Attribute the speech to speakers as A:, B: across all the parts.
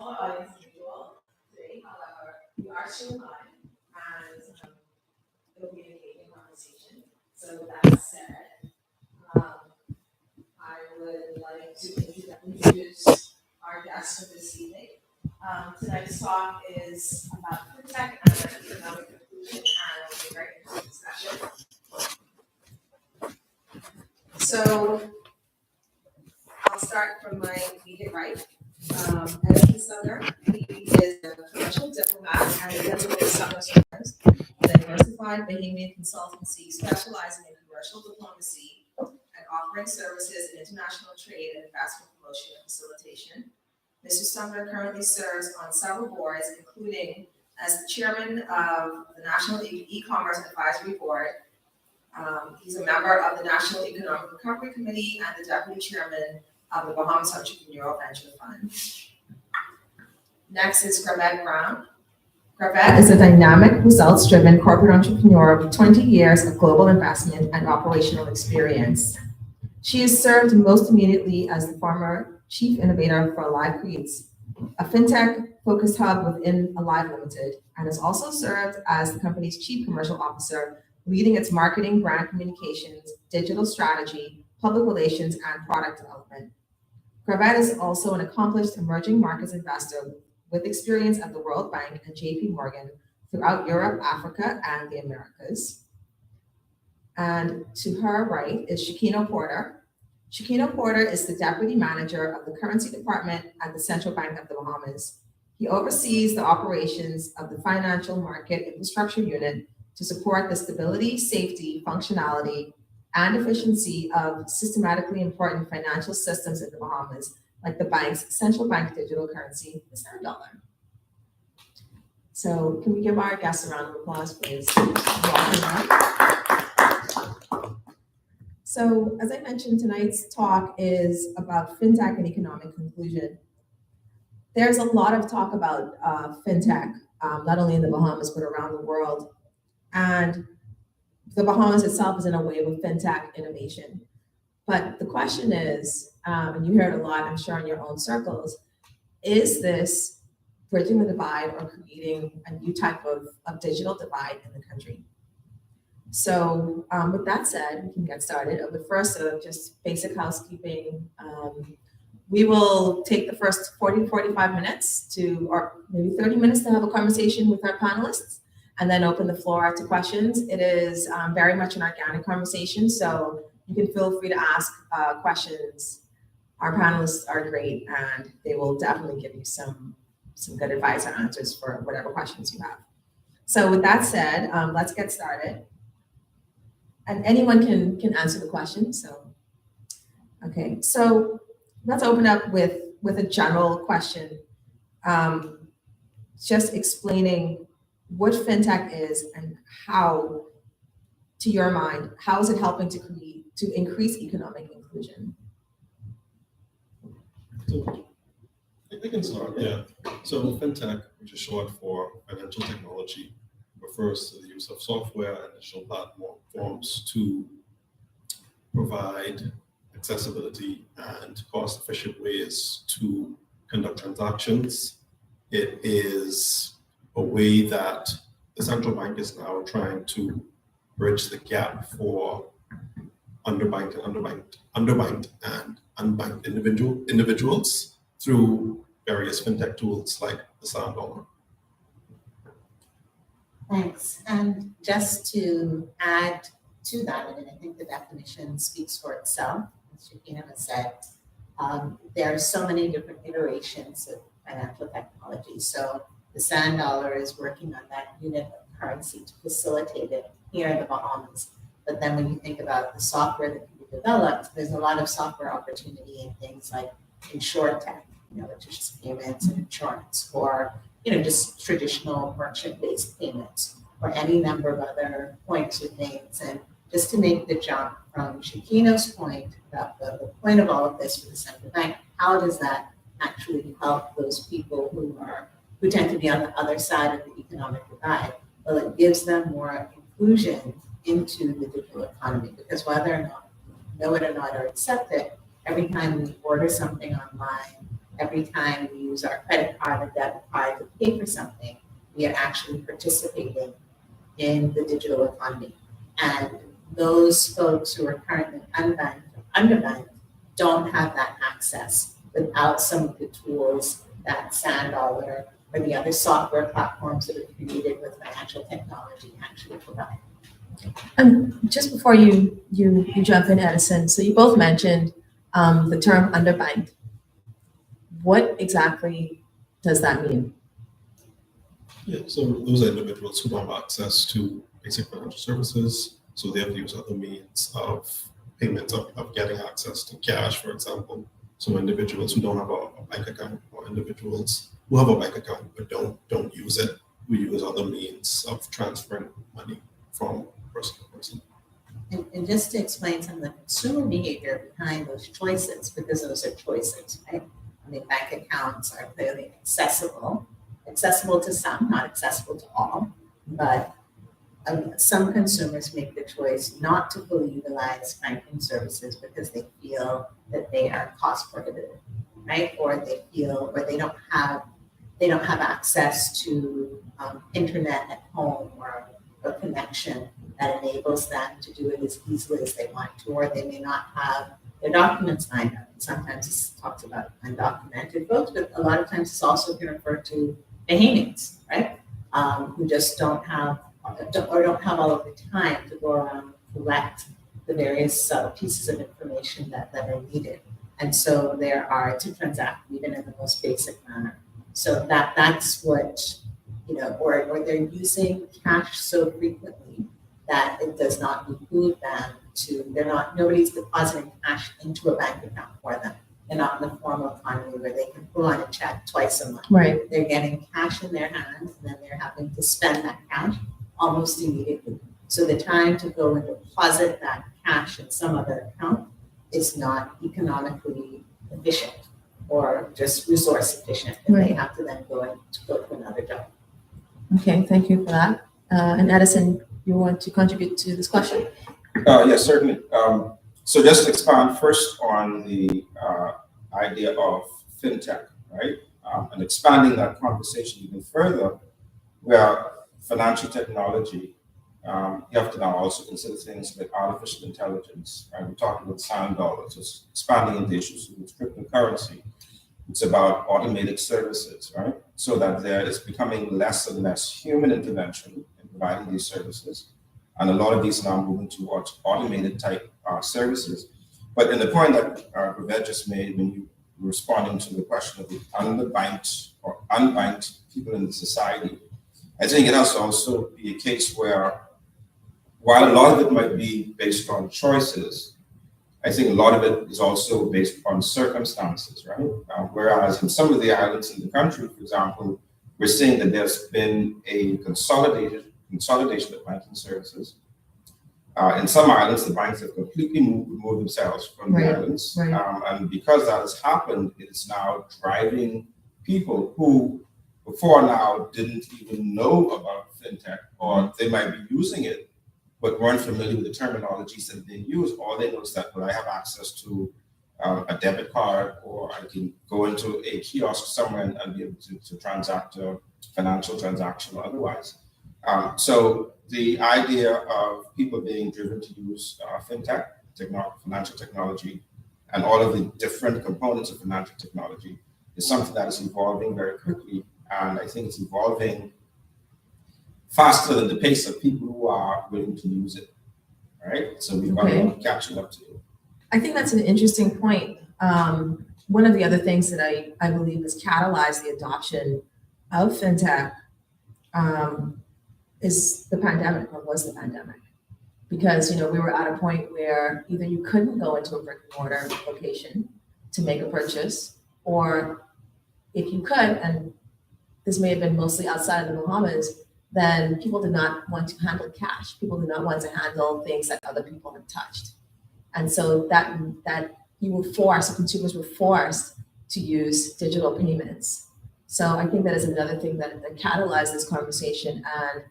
A: Audience as usual today. However, we are still live and it'll be an engaging conversation. So with that said, I would like to introduce our guest for this evening. Tonight's talk is about Fintech and Economic Inclusion, and it'll be a very interesting discussion. So I'll start from my immediate right. Edison Sumner, he is a commercial diplomat and the Edison Sumner Firms, a diversified Bahamian consultancy specializing in commercial diplomacy and offering services in international trade and investment promotion and facilitation. Mr. Sumner currently serves on several boards, including as the chairman of the National E-Commerce Advisory Board. He's a member of the National Economic Recovery Committee and the deputy chairman of the Bahamas Entrepreneurial Venture Fund. Next is Gravette Brown. Gravette is a dynamic, results-driven corporate entrepreneur with 20 years of global investment and operational experience. She has served most immediately as the former chief innovator for Alive Creates, a fintech-focused hub within Alive Limited, and has also served as the company's chief commercial officer, leading its marketing, brand communications, digital strategy, public relations, and product development. Gravette is also an accomplished emerging markets investor with experience at the World Bank and JP Morgan throughout Europe, Africa, and the Americas. And to her right is Shaqueno Portor. Shaqueno Portor is the deputy manager of the currency department at the Central Bank of the Bahamas. He oversees the operations of the financial market infrastructure unit to support the stability, safety, functionality, and efficiency of systematically important financial systems in the Bahamas, like the bank's central bank digital currency, the $1. So can we give our guests a round of applause, please? So as I mentioned, tonight's talk is about Fintech and Economic Inclusion. There's a lot of talk about Fintech, not only in the Bahamas, but around the world. And the Bahamas itself is in a wave of fintech innovation. But the question is, and you hear it a lot, I'm sure, in your own circles, is this bridging the divide or creating a new type of digital divide in the country? So with that said, we can get started. But first, just basic housekeeping. We will take the first 40 to 45 minutes to, or maybe 30 minutes to have a conversation with our panelists, and then open the floor to questions. It is very much an organic conversation, so you can feel free to ask questions. Our panelists are great, and they will definitely give you some good advice or answers for whatever questions you have. So with that said, let's get started. And anyone can answer the question. So, okay, so let's open up with a general question, just explaining what fintech is and how, to your mind, how is it helping to increase economic inclusion?
B: So I can start, yeah. So fintech, which is short for financial technology, refers to the use of software and digital platforms to provide accessibility and cost-efficient ways to conduct transactions. It is a way that the central bank is now trying to bridge the gap for underbanked and unbanked individuals through various fintech tools like the $1.
C: Thanks. And just to add to that, and I think the definition speaks for itself, as Shaqueno has said, there are so many different iterations of financial technology. So the $1 is working on that unit of currency to facilitate it here in the Bahamas. But then when you think about the software that can be developed, there's a lot of software opportunity in things like insurtech, which is just payments and insurance, or just traditional merchant-based payments, or any number of other points or things. And just to make the jump from Shaqueno's point about the point of all of this for the central bank, how does that actually help those people who tend to be on the other side of the economic divide? Well, it gives them more inclusion into the digital economy, because whether or not we know it or not or accept it, every time we order something online, every time we use our credit card or debit card to pay for something, we are actually participating in the digital economy. And those folks who are currently unbanked or underbanked don't have that access without some of the tools that Sandollar or the other software platforms that are created with financial technology actually provide.
A: Just before you jump in, Edison, so you both mentioned the term underbanked. What exactly does that mean?
B: Yeah, so those are individuals who don't have access to basic financial services, so they have to use other means of payment, of getting access to cash, for example. So individuals who don't have a bank account, or individuals who have a bank account but don't use it, we use other means of transferring money from person to person.
C: And just to explain some of the consumer behavior behind those choices, because those are choices, right? I mean, bank accounts are clearly accessible to some, not accessible to all, but some consumers make the choice not to fully utilize banking services because they feel that they are cost prohibitive, right? Or they feel, or they don't have access to internet at home or a connection that enables them to do it as easily as they want to, or they may not have their documents lined up. Sometimes it's talked about undocumented folks, but a lot of times it's also can refer to Bahamians, right? Who just don't have all of the time to go around and collect the various pieces of information that are needed. And so there are to transact even in the most basic manner. So that's what, or they're using cash so frequently that it does not behoove them nobody's depositing cash into a bank account for them. They're not in the formal economy where they can pull on a check twice a month.
A: Right.
C: They're getting cash in their hands and then they're having to spend that cash almost immediately. So the time to go and deposit that cash in some other account is not economically efficient or just resource efficient. And
A: Right.
C: they have to then go to another job.
A: Okay, thank you for that. And Edison, you want to contribute to this question?
D: Yes, certainly. So just to expand first on the idea of fintech, right? And expanding that conversation even further, where financial technology, you have to now also consider things like artificial intelligence, right? We're talking about sound dollars, it's expanding into issues with cryptocurrency. It's about automated services, right? So that there is becoming less and less human intervention in providing these services. And a lot of these are now moving towards automated type services. But in the point that Gravette just made when you were responding to the question of the underbanked or unbanked people in the society, I think it has to also be a case where, while a lot of it might be based on choices, I think a lot of it is also based on circumstances, right? Whereas in some of the islands in the country, for example, we're seeing that there's been a consolidation of banking services. In some islands, the banks have completely removed themselves from the islands.
A: Right.
D: And because that has happened, it is now driving people who before now didn't even know about fintech, or they might be using it, but weren't familiar with the terminologies that they use. All they know is that, well, I have access to a debit card, or I can go into a kiosk somewhere and be able to transact a financial transaction or otherwise. So the idea of people being driven to use fintech, financial technology, and all of the different components of financial technology is something that is evolving very quickly. And I think it's evolving faster than the pace of people who are willing to use it, right? So we've got a lot of catching up to do.
A: I think that's an interesting point. One of the other things that I believe has catalyzed the adoption of fintech is the pandemic, or was the pandemic. Because, we were at a point where either you couldn't go into a brick and mortar location to make a purchase, or if you could, and this may have been mostly outside of the Bahamas, then people did not want to handle cash. People did not want to handle things that other people had touched. And so that consumers were forced to use digital payments. So I think that is another thing that catalyzed this conversation. And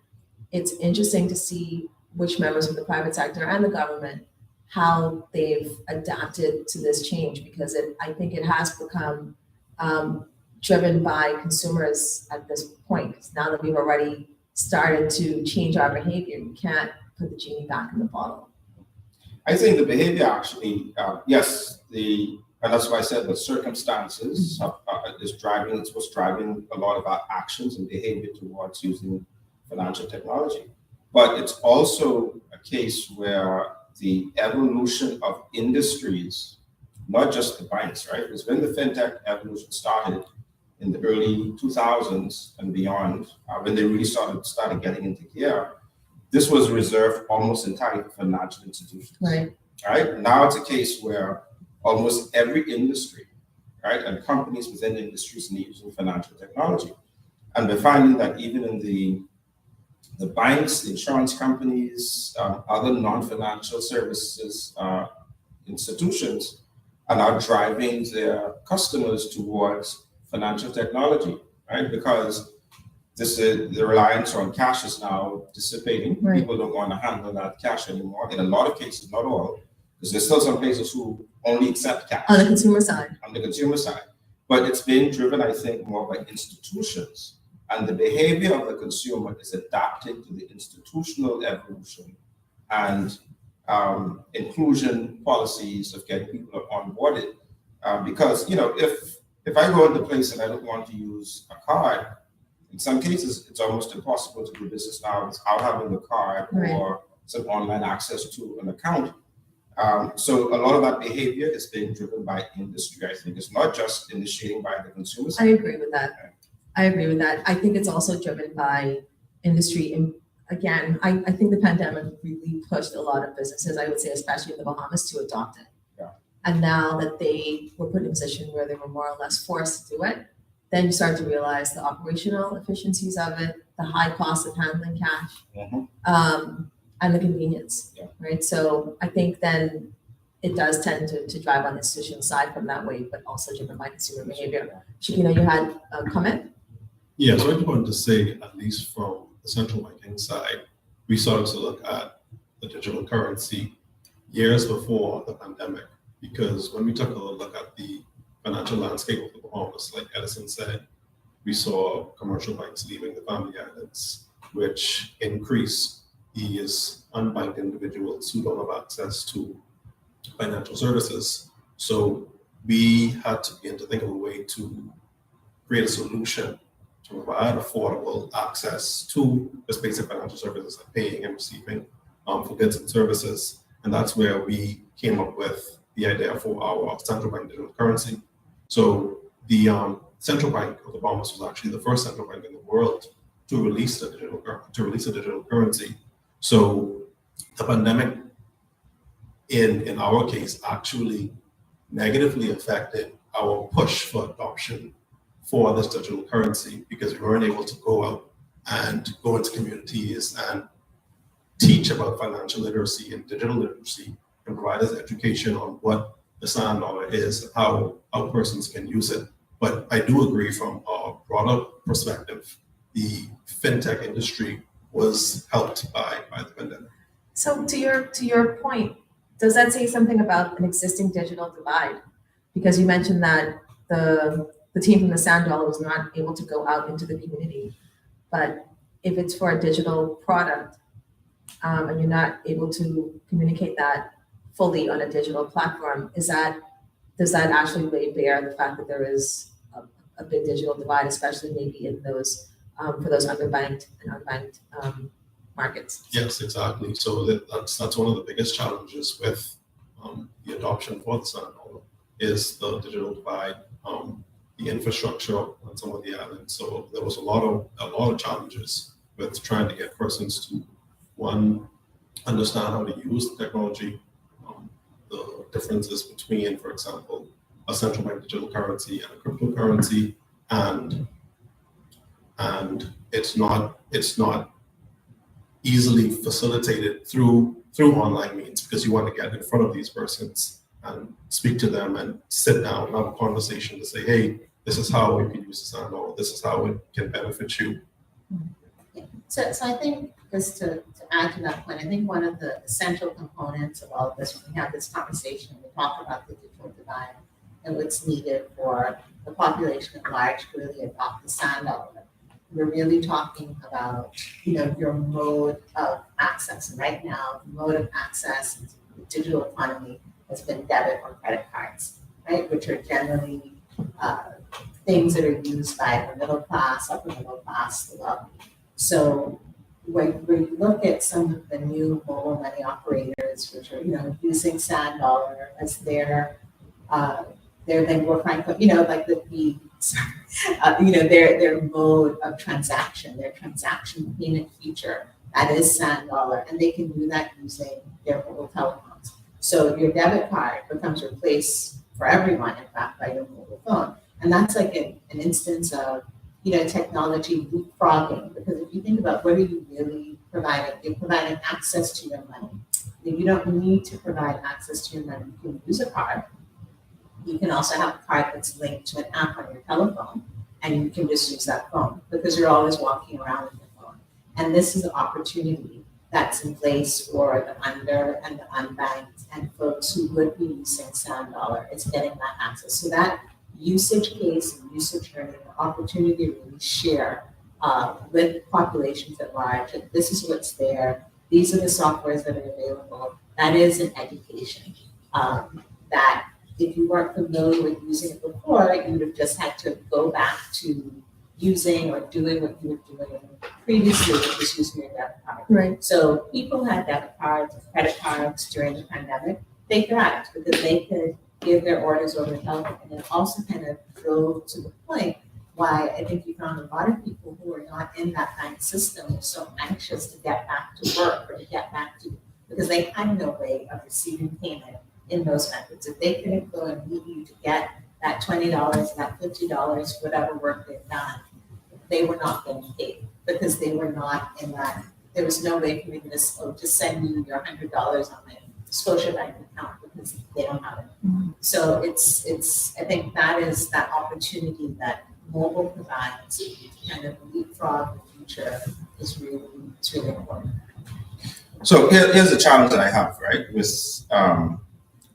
A: it's interesting to see which members of the private sector and the government, how they've adapted to this change, because I think it has become driven by consumers at this point. 'Cause now that we've already started to change our behavior, you can't put the genie back in the bottle.
D: I think the behavior actually, yes, and that's why I said the circumstances it's what's driving a lot of our actions and behavior towards using financial technology. But it's also a case where the evolution of industries, not just the banks, right? Because when the fintech evolution started in the early 2000s and beyond, when they really started getting into gear, this was reserved almost entirely for financial institutions.
A: Right.
D: Right? Now it's a case where almost every industry, right, and companies within industries need using financial technology. And we're finding that even in the banks, the insurance companies, other non-financial services institutions are now driving their customers towards financial technology, right? Because the reliance on cash is now dissipating.
A: Right.
D: People don't want to handle that cash anymore. In a lot of cases, not all, because there's still some places who only accept cash.
A: On the consumer side.
D: On the consumer side. But it's being driven, I think, more by institutions. And the behavior of the consumer is adapting to the institutional evolution and inclusion policies of getting people onboarded. Because, if I go into a place and I don't want to use a card, in some cases, it's almost impossible to do business now without having the card
A: Right.
D: or some online access to an account. So a lot of that behavior is being driven by industry. I think it's not just initiating by the consumers.
A: I agree with that. I think it's also driven by industry. And again, I think the pandemic really pushed a lot of businesses, I would say, especially in the Bahamas, to adopt it.
D: Yeah.
A: And now that they were put in a position where they were more or less forced to do it, then you start to realize the operational efficiencies of it, the high cost of handling cash, and the convenience,
D: Yeah.
A: right? So I think then it does tend to drive on the institutional side from that way, but also driven by consumer behavior. Shaqueno, you had a comment?
B: Yeah, so I just wanted to say, at least from the central banking side, we started to look at the digital currency years before the pandemic, because when we took a look at the financial landscape of the Bahamas, like Edison said, we saw commercial banks leaving the Family Islands, which increased these unbanked individuals who don't have access to financial services. So we had to begin to think of a way to create a solution to provide affordable access to the basic financial services like paying and receiving for goods and services. And that's where we came up with the idea for our central bank digital currency. So the central bank of the Bahamas was actually the first central bank in the world to release a digital currency. So the pandemic, in our case, actually negatively affected our push for adoption for this digital currency, because we weren't able to go out and go into communities and teach about financial literacy and digital literacy and provide us education on what the sand dollar is and how persons can use it. But I do agree from a broader perspective, the fintech industry was helped by the pandemic.
A: So to your point, does that say something about an existing digital divide? Because you mentioned that the team from the Sand Dollar was not able to go out into the community, but if it's for a digital product and you're not able to communicate that fully on a digital platform, does that actually lay bare the fact that there is a big digital divide, especially maybe in those for those underbanked and unbanked markets?
B: Yes, exactly. So that's one of the biggest challenges with the adoption for the Sand Dollar is the digital divide, the infrastructure on some of the islands. So there was a lot of challenges with trying to get persons to, one, understand how to use the technology, the differences between, for example, a central bank digital currency and a cryptocurrency, and it's not easily facilitated through online means, because you want to get in front of these persons and speak to them and sit down and have a conversation to say, hey, this is how we can use the Sand Dollar, this is how it can benefit you.
C: Yeah. So I think, just to add to that point, I think one of the essential components of all of this, when we have this conversation, we talk about the digital divide and what's needed for the population at large really adopt the sand dollar, we're really talking about, your mode of access. And right now, the mode of access in the digital economy has been debit or credit cards, right? Which are generally things that are used by the middle class, upper middle class, the wealthy. So when you look at some of the new mobile money operators, which are, using sand dollar as their lingua franca, like their mode of transaction, their transaction payment feature, that is sand dollar, and they can do that using their mobile telephones. So your debit card becomes replaced for everyone, in fact, by your mobile phone. And that's like an instance of, technology leapfrogging, because if you think about what are you really providing, you're providing access to your money. You don't need to provide access to your money. You can use a card. You can also have a card that's linked to an app on your telephone, and you can just use that phone because you're always walking around with your phone. And this is an opportunity that's in place for the under and the unbanked and folks who would be using sand dollar. It's getting that access. So that usage case and usage earning, the opportunity to really share with populations at large. And this is what's there. These are the softwares that are available. That is an education that if you weren't familiar with using it before, you would have just had to go back to using or doing what you were doing previously, which was using your debit card.
A: Right.
C: So people had debit cards, credit cards during the pandemic. They thrived because they could give their orders over the telephone, and it also kind of drove to the point why I think you found a lot of people who are not in that kind of system were so anxious to get back to work or to get back to, because they had no way of receiving payment in those methods. If they couldn't go and meet you to get that $20, that $50, whatever work they've done, they were not getting paid because they were not in that. There was no way for me to just send you your $100 on my Scotiabank account because they don't have it.
A: Mm-hmm.
C: So it's I think that is that opportunity that mobile provides to kind of leapfrog the future it's really important.
D: So here's the challenge that I have, right, with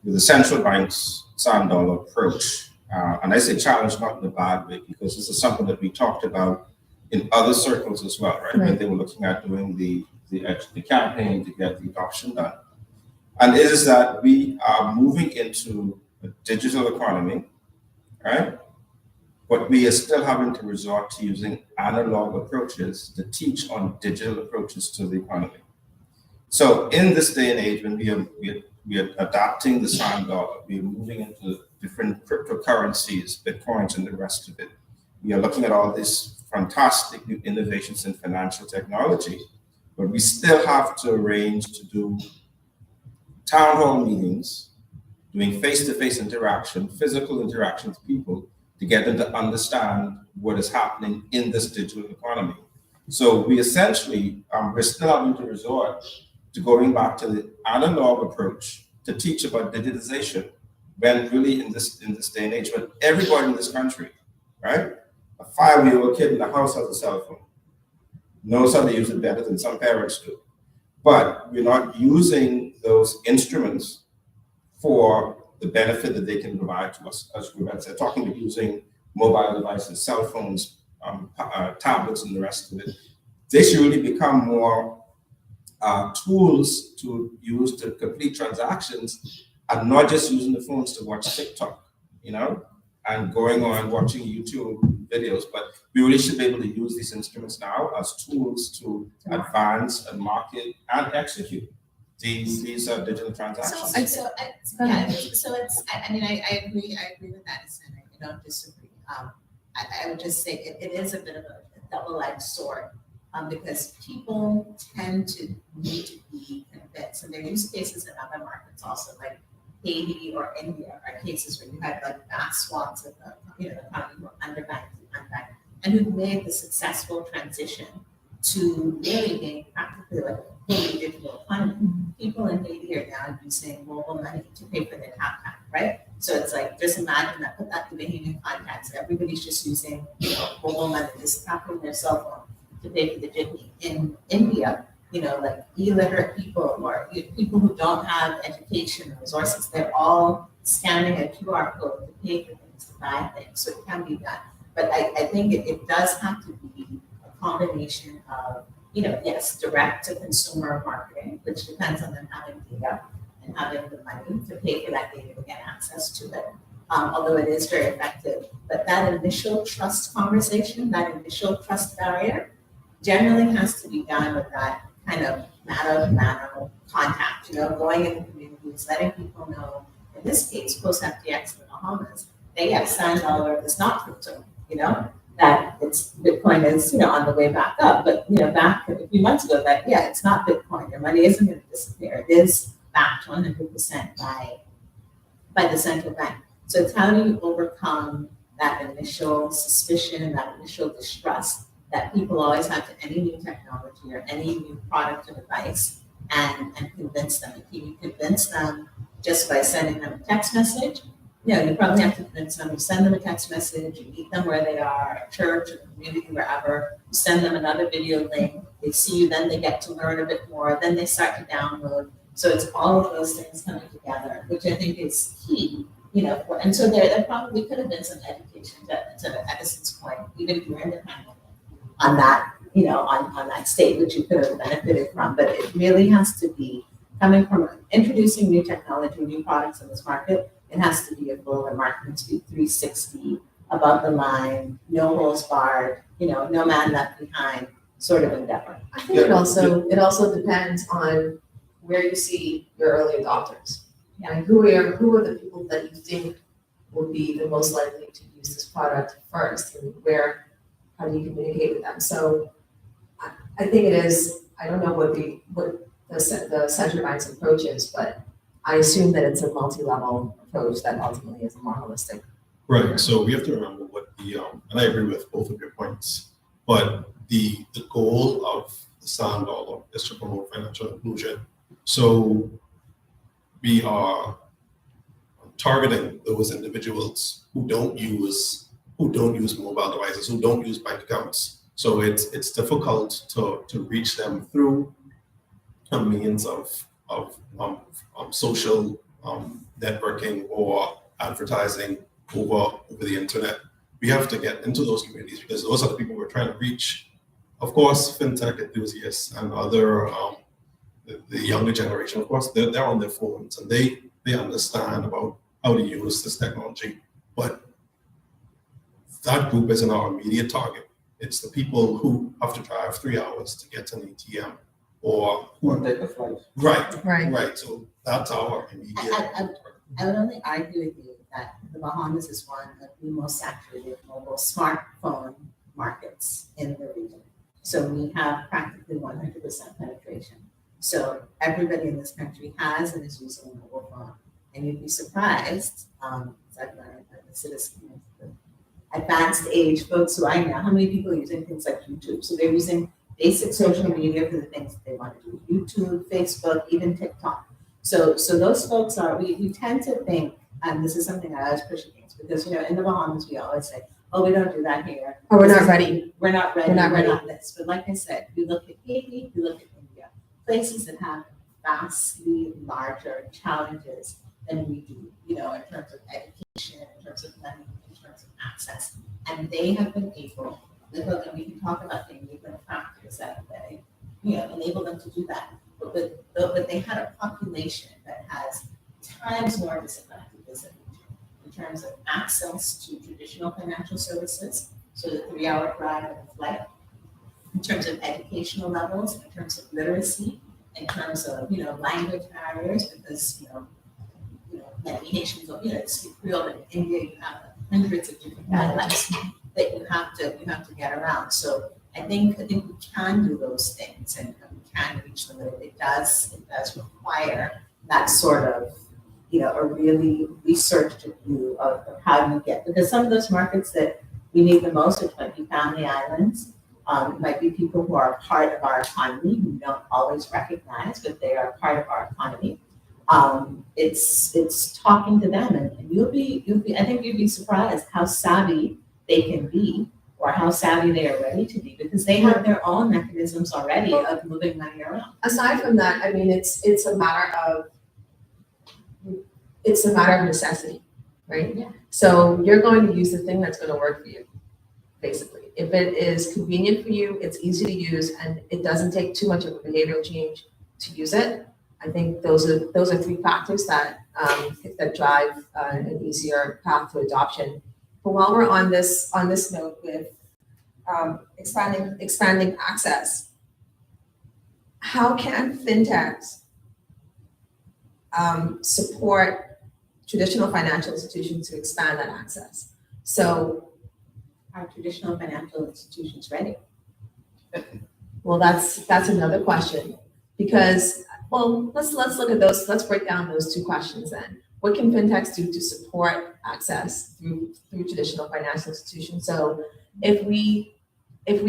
D: the central bank's sand dollar approach. And I say challenge not in a bad way, because this is something that we talked about in other circles as well, right? When they were looking at doing the campaign to get the adoption done. And it is that we are moving into a digital economy, right? But we are still having to resort to using analog approaches to teach on digital approaches to the economy. So in this day and age, when we are adapting the sand dollar, we are moving into different cryptocurrencies, Bitcoins and the rest of it. We are looking at all these fantastic new innovations in financial technology, but we still have to arrange to do town hall meetings, doing face-to-face interaction, physical interaction with people to get them to understand what is happening in this digital economy. So we essentially, we're still having to resort to going back to the analog approach to teach about digitization, when really in this day and age, when everybody in this country, right, a 5-year-old kid in the house has a cell phone, knows how to use it better than some parents do. But we're not using those instruments for the benefit that they can provide to us, as Gravette said, talking about using mobile devices, cell phones, tablets, and the rest of it. They should really become more tools to use to complete transactions, and not just using the phones to watch TikTok, and going on watching YouTube videos. But we really should be able to use these instruments now as tools to advance and market and execute these digital transactions.
C: I agree with that, and I don't disagree. I would just say it is a bit of a double-edged sword, because people tend to need to be convinced, and there are use cases in other markets also, like Haiti or India, are cases where you had like vast swaths of the economy were underbanked and unbanked, and who made the successful transition to really being practically like a fully digital economy. People in Haiti are now using mobile money to pay for their tap, right? So it's like, just imagine that, put that in the Bahamian context. Everybody's just using mobile money, just tapping their cell phone to pay for the jitney. In India, like illiterate people or people who don't have education or resources, they're all scanning a QR code to pay for things, to bad thing, so it can be done. But I think it does have to be a combination of, yes, direct to consumer marketing, which depends on them having data and having the money to pay for that data to get access to it. Although it is very effective, but that initial trust conversation, that initial trust barrier, generally has to be done with that kind of mano contact, going in the communities, letting people know. In this case, post FTX in the Bahamas, they have signed all of this not crypto, that it's Bitcoin is, on the way back up. But, back a few months ago, that, yeah, it's not Bitcoin. Your money isn't going to disappear. It is backed 100% by the central bank. So it's how do you overcome that initial suspicion, that initial distrust that people always have to any new technology or any new product or device, and convince them. If you convince them just by sending them a text message, you probably have to convince them. You send them a text message, you meet them where they are, at church, or the community, wherever. You send them another video link. They see you, then they get to learn a bit more. Then they start to download. So it's all of those things coming together, which I think is key. And so there probably could have been some education to Edison's point, even if you're independent on that, on that state, which you could have benefited from. But it really has to be coming from introducing new technology, new products in this market. It has to be a full marketing speak 360, above the line, no holes barred, no man left behind sort of endeavor.
A: I think it also depends on where you see your early adopters.
C: Yeah.
A: And who are the people that you think will be the most likely to use this product first, and how do you communicate with them? So I think it is, I don't know what the central bank's approach is, but I assume that it's a multi-level approach that ultimately is more holistic.
B: Right. So we have to remember what and I agree with both of your points, but the goal of the sand dollar is to promote financial inclusion. So we are targeting those individuals who don't use mobile devices, who don't use bank accounts. So it's difficult to reach them through a means of social networking or advertising over the internet. We have to get into those communities because those are the people we're trying to reach. Of course, fintech enthusiasts and other the younger generation, of course, they're on their phones and they understand about how to use this technology. But that group isn't our immediate target. It's the people who have to drive 3 hours to get to an ATM or
D: take a flight.
B: Right. So that's our immediate target.
C: I would only argue with you that the Bahamas is one of the most saturated mobile smartphone markets in the region. So we have practically 100% penetration. So everybody in this country has and is using a mobile phone. And you'd be surprised, as I've learned as a citizen, the advanced age folks who I know, how many people are using things like YouTube. So they're using basic social media for the things that they want to do. YouTube, Facebook, even TikTok. So those folks we tend to think, and this is something I always push against, because in the Bahamas we always say, oh, we don't do that here.
A: Or we're not ready.
C: We're not ready.
A: We're not ready.
C: This. But like I said, we look at Haiti, we look at India, places that have vastly larger challenges than we do, in terms of education, in terms of money, in terms of access. And they have been able, and we can talk about the enabling factors that enable them to do that. But they had a population that has times more disadvantages in terms of access to traditional financial services, so the 3-hour drive and the flight, in terms of educational levels, in terms of literacy, in terms of language barriers, because many Haitians don't speak Creole. In India, you have hundreds of different dialects that you have to get around. So I think we can do those things and we can reach them. But it does require that sort of a really researched view of how you get, because some of those markets that we need the most, which might be family islands, it might be people who are part of our economy, who we don't always recognize, but they are part of our economy. It's talking to them, and I think you'd be surprised how savvy they can be, or how savvy they are ready to be, because they have their own mechanisms already of moving money around.
A: Aside from that, I mean, it's a matter of necessity. right?
C: Yeah.
A: So you're going to use the thing that's going to work for you, basically. If it is convenient for you, it's easy to use, and it doesn't take too much of a behavioral change to use it. I think those are three factors that drive an easier path to adoption. But while we're on this note with expanding access, how can fintechs support traditional financial institutions to expand that access? So,
C: Are traditional financial institutions ready?
A: well, that's another question, because, well, let's look at those. Let's break down those two questions then. What can fintechs do to support access through traditional financial institutions? So, if we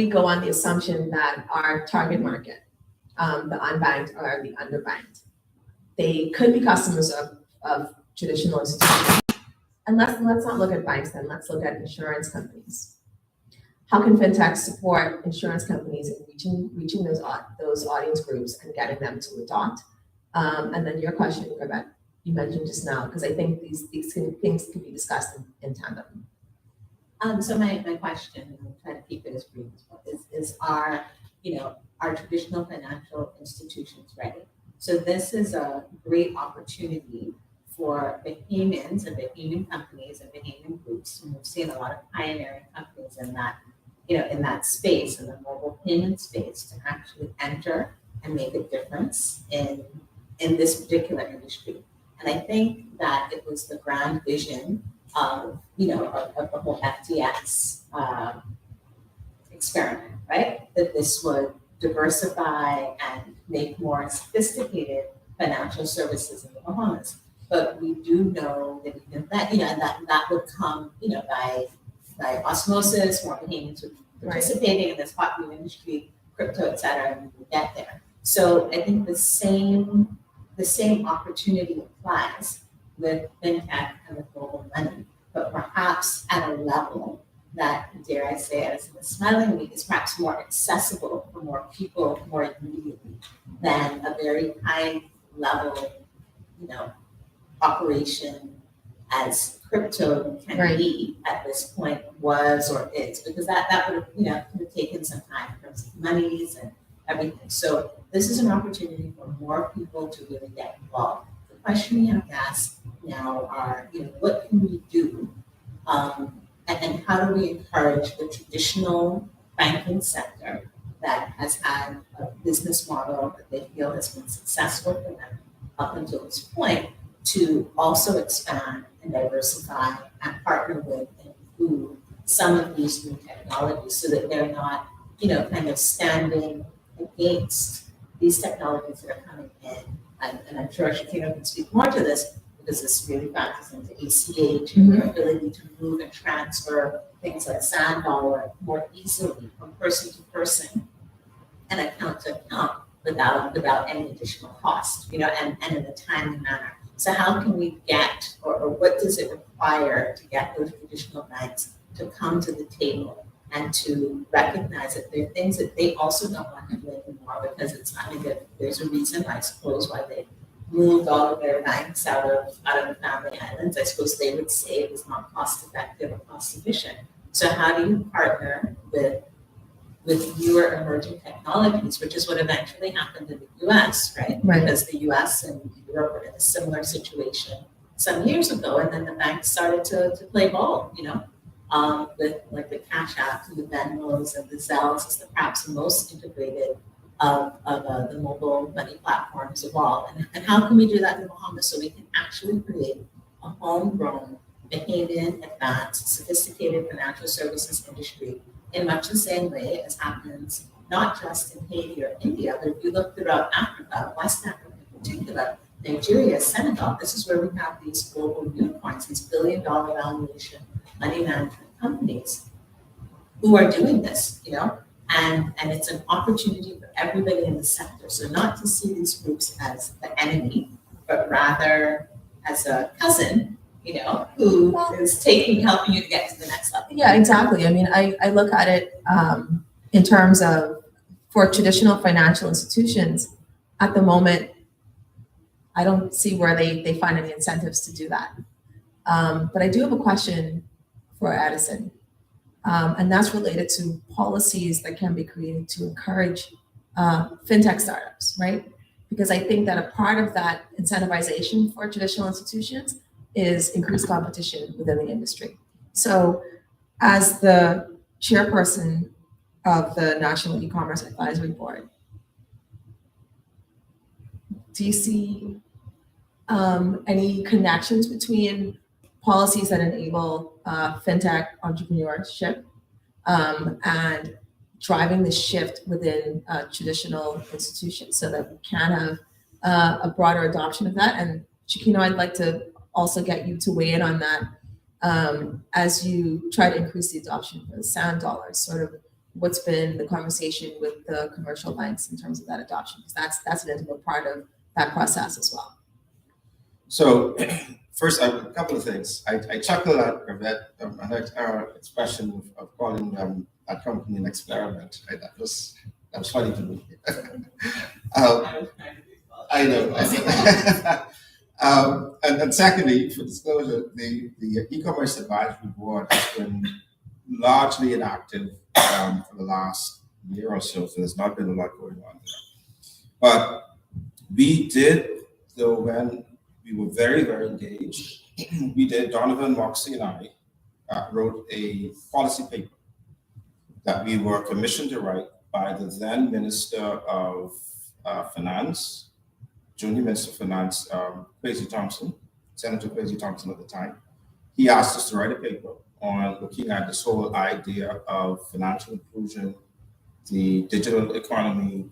A: go on the assumption that our target market, the unbanked or the underbanked, they could be customers of traditional institutions. And let's not look at banks then. Let's look at insurance companies. How can fintechs support insurance companies in reaching those audience groups and getting them to adopt? And then your question, Gravette, you mentioned just now, because I think these things can be discussed in tandem.
C: So my question, and I'll try to keep it as brief as possible, is are traditional financial institutions ready? So this is a great opportunity for Bahamians and Bahamian companies and Bahamian groups, and we've seen a lot of pioneering companies in that, in that space, in the mobile payment space, to actually enter and make a difference in this particular industry. And I think that it was the grand vision of the whole FTX experiment, right? That this would diversify and make more sophisticated financial services in the Bahamas. But we do know that even that, that would come, by osmosis, more Bahamians would be participating in this hot new industry, crypto, et cetera, and we would get there. So I think the same opportunity applies with fintech and with global money, but perhaps at a level that, dare I say, Edison is smiling at me, is perhaps more accessible for more people more immediately than a very high level, operation as crypto can be at this point was or is, because that would have, could have taken some time in terms of monies and everything. So this is an opportunity for more people to really get involved. The question we have to ask now are, what can we do, and how do we encourage the traditional banking sector that has had a business model that they feel has been successful for them up until this point, to also expand and diversify and partner with and include some of these new technologies, so that they're not, kind of standing against these technologies that are coming in. And I'm sure Shaqueno can speak more to this, because this really factors into ACH and your ability to move and transfer things like sand dollar more easily from person to person and account to account without any additional cost, and in a timely manner. So how can we get, or what does it require to get those traditional banks to come to the table and to recognize that there are things that they also don't want to do anymore, because it's not a good, there's a reason, I suppose, why they moved all of their banks out of the family islands. I suppose they would say it was not cost effective or cost efficient. So how do you partner with newer emerging technologies, which is what eventually happened in the US, right? Because the US and Europe were in a similar situation some years ago, and then the banks started to play ball, with like the Cash Apps and the Venmos and the Zelles as perhaps the most integrated of the mobile money platforms of all. And how can we do that in the Bahamas, so we can actually create a homegrown, Bahamian, advanced, sophisticated financial services industry in much the same way as happens not just in Haiti or India, but if you look throughout Africa, West Africa in particular, Nigeria, Senegal, this is where we have these global unicorns, these billion-dollar valuation money management companies who are doing this, and it's an opportunity for everybody in the sector. So not to see these groups as the enemy, but rather as a cousin, who is helping you to get to the next level.
A: Yeah, exactly. I mean, I look at it in terms of, for traditional financial institutions, at the moment, I don't see where they find any incentives to do that. But I do have a question for Edison, and that's related to policies that can be created to encourage fintech startups, right? Because I think that a part of that incentivization for traditional institutions is increased competition within the industry. So as the chairperson of the National E-commerce Advisory Board, do you see any connections between policies that enable fintech entrepreneurship and driving the shift within traditional institutions so that we can have a broader adoption of that? And Shaqueno, I'd like to also get you to weigh in on that as you try to increase the adoption of the sand dollars, sort of what's been the conversation with the commercial banks in terms of that adoption, because that's an integral part of that process as well.
D: So first, a couple of things. I chuckle at Gravette, I heard our expression of calling a company an experiment. That was funny to me. I know. And secondly, for disclosure, the e-commerce advisory board has been largely inactive for the last year or so there's not been a lot going on there. But we did, though, when we were very, very engaged, Donovan, Moxie, and I wrote a policy paper that we were commissioned to write by the then Minister of Finance, Junior Minister of Finance, Kwesi Thompson, Senator Kwesi Thompson at the time. He asked us to write a paper on looking at this whole idea of financial inclusion, the digital economy,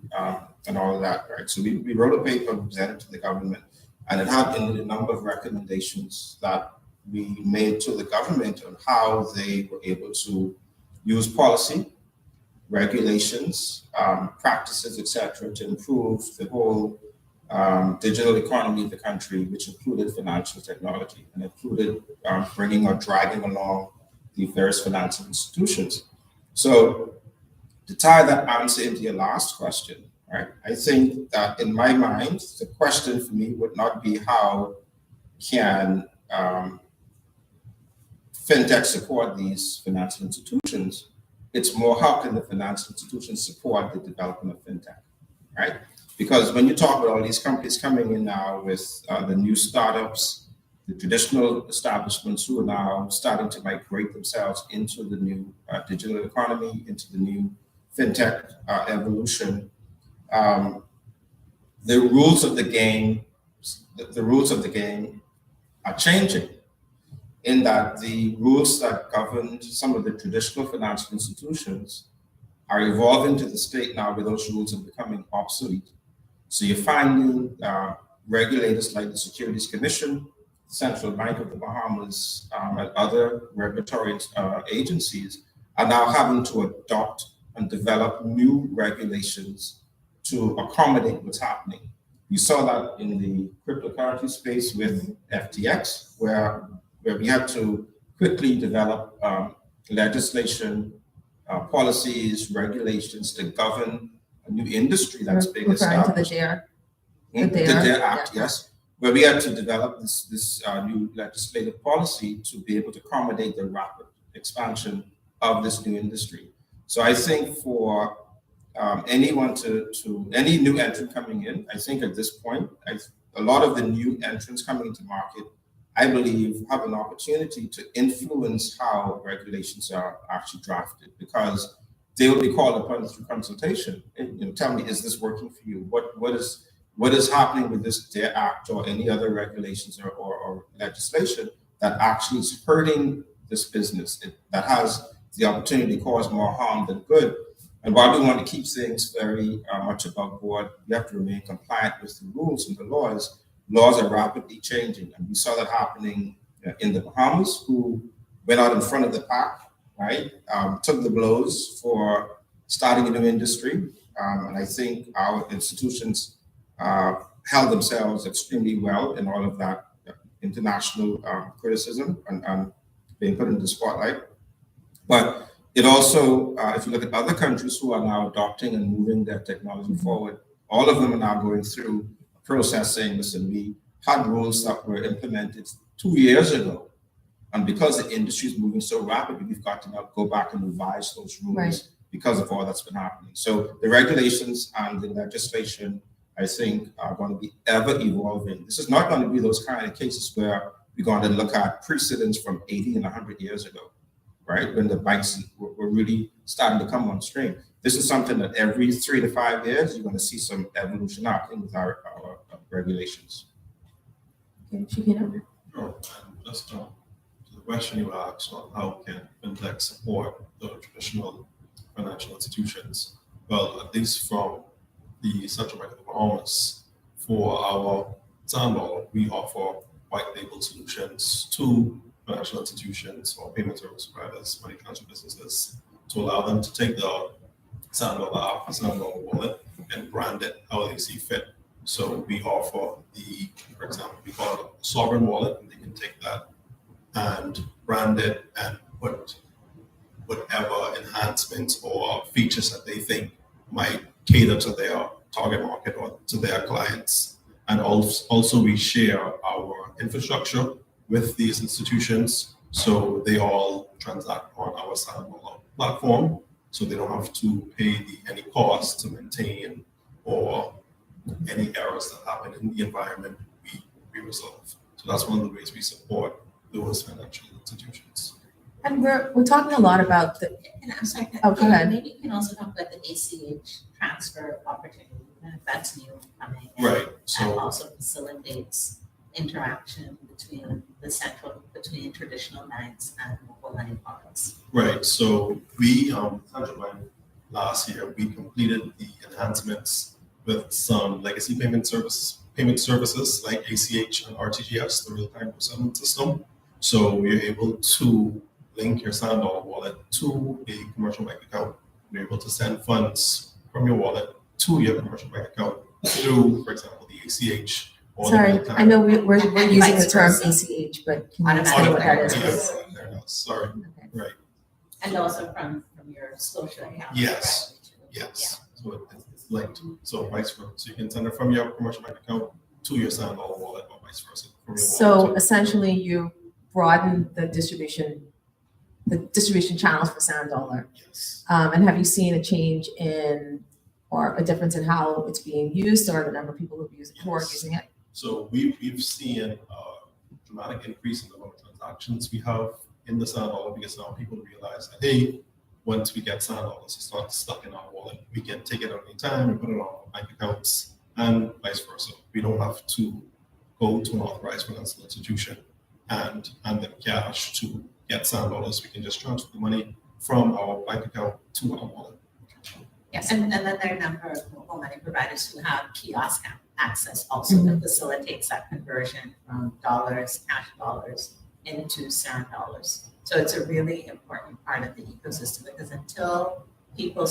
D: and all of that, right? So we wrote a paper, presented to the government, and it had a number of recommendations that we made to the government on how they were able to use policy, regulations, practices, etc., to improve the whole digital economy of the country, which included financial technology and included bringing or dragging along the various financial institutions. So to tie that answer into your last question, right? I think that in my mind, the question for me would not be how can fintech support these financial institutions. It's more how can the financial institutions support the development of fintech, right? Because when you talk about all these companies coming in now with the new startups, the traditional establishments who are now starting to migrate themselves into the new digital economy, into the new fintech evolution, the rules of the game are changing, in that the rules that govern some of the traditional financial institutions are evolving to the state now where those rules are becoming obsolete. So you're finding regulators like the Securities Commission, Central Bank of the Bahamas, and other regulatory agencies are now having to adopt and develop new regulations to accommodate what's happening. You saw that in the cryptocurrency space with FTX, where we had to quickly develop legislation, policies, regulations to govern a new industry that's being established.
A: The
D: DARE Act, yes, where we had to develop this new legislative policy to be able to accommodate the rapid expansion of this new industry. So I think for anyone any new entrant coming in, I think at this point, a lot of the new entrants coming into market, I believe, have an opportunity to influence how regulations are actually drafted, because they will be called upon through consultation. And, tell me, is this working for you? What is happening with this DARE Act or any other regulations or legislation that actually is hurting this business, that has the opportunity to cause more harm than good? And while we want to keep things very much above board, we have to remain compliant with the rules and the laws. Laws are rapidly changing, and we saw that happening in the Bahamas, who went out in front of the pack, right? Took the blows for starting a new industry, and I think our institutions held themselves extremely well in all of that international criticism and being put into the spotlight. But it also, if you look at other countries who are now adopting and moving their technology forward, all of them are now going through processing. Listen, we had rules that were implemented 2 years ago And because the industry is moving so rapidly, we've got to now go back and revise those rules
A: Right.
D: because of all that's been happening. So the regulations and the legislation, I think, are going to be ever evolving. This is not going to be those kind of cases where we're going to look at precedents from 80 and 100 years ago, right? When the banks were really starting to come on stream. This is something that every 3 to 5 years, you're going to see some evolution happening with our regulations.
A: Okay, Shaqueno?
B: Sure. And just to the question you asked on how can fintech support the traditional financial institutions? Well, at least from the Central Bank of the Bahamas, for our sand dollar, we offer white label solutions to financial institutions or payment service providers, money transfer businesses, to allow them to take the sand dollar app, sand dollar wallet, and brand it how they see fit. So we offer for example, we call it a sovereign wallet, and they can take that and brand it and put whatever enhancements or features that they think might cater to their target market or to their clients. And also we share our infrastructure with these institutions, so they all transact on our sand dollar platform, so they don't have to pay any cost to maintain or any errors that happen in the environment we resolve. So that's one of the ways we support those financial institutions.
A: And we're talking a lot about the,
C: And I'm sorry,
A: Oh, go ahead.
C: maybe you can also talk about the ACH transfer opportunity, and if that's new coming. And
B: Right.
C: that
B: So
C: also facilitates interaction between traditional banks and mobile money products.
B: right. So we Central Bank last year we completed the enhancements with some legacy payment services like ACH and RTGS, the real-time settlement system. So we're able to link your sand dollar wallet to a commercial bank account. You're able to send funds from your wallet to your commercial bank account through, for example, the ACH. Or
A: sorry,
B: the real-time.
A: I know we're
C: And
A: using the
C: vice
A: term
C: versa.
A: ACH, but can you explain what that is, please?
B: There it is. Sorry.
A: Okay.
B: Right.
C: And also from your social account.
B: Yes.
C: directly to-
B: Yes. So it's linked. So vice versa. So you can send it from your commercial bank account to your sand dollar wallet, or vice versa. From your
A: So
B: wallet to-
A: essentially, you broaden the distribution channels for sand dollar.
B: yes.
A: And have you seen a change in or a difference in how it's being used or the number of people who are using it?
B: So we've seen a dramatic increase in the number of transactions we have in the sand dollar, because now people realize that, hey, once we get sand dollars, it's not stuck in our wallet. We can take it at any time and put it on our bank accounts, and vice versa. We don't have to go to an authorized financial institution and hand them cash to get sand dollars. We can just transfer the money from our bank account to our wallet.
C: Yes, and then there are a number of mobile money providers who have kiosk access also that facilitates that conversion from cash dollars into sand dollars. So it's a really important part of the ecosystem, because until people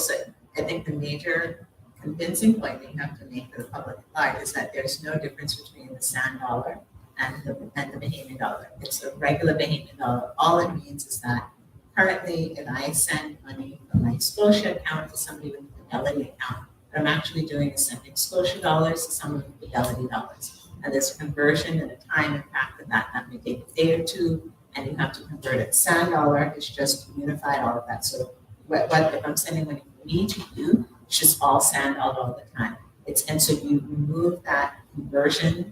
C: I think the major convincing point that you have to make to the public at large is that there's no difference between the sand dollar and the Bahamian dollar. It's a regular Bahamian dollar. All it means is that currently, if I send money from my Scotia account to somebody with a Fidelity account, what I'm actually doing is sending Scotia dollars to someone with Fidelity dollars. And there's a conversion and a time impact of that may take a day or two, and you have to convert it. Sand dollar is just unified all of that. So what if I'm sending money from me to you, it's just all sand dollar all the time. And so you remove that conversion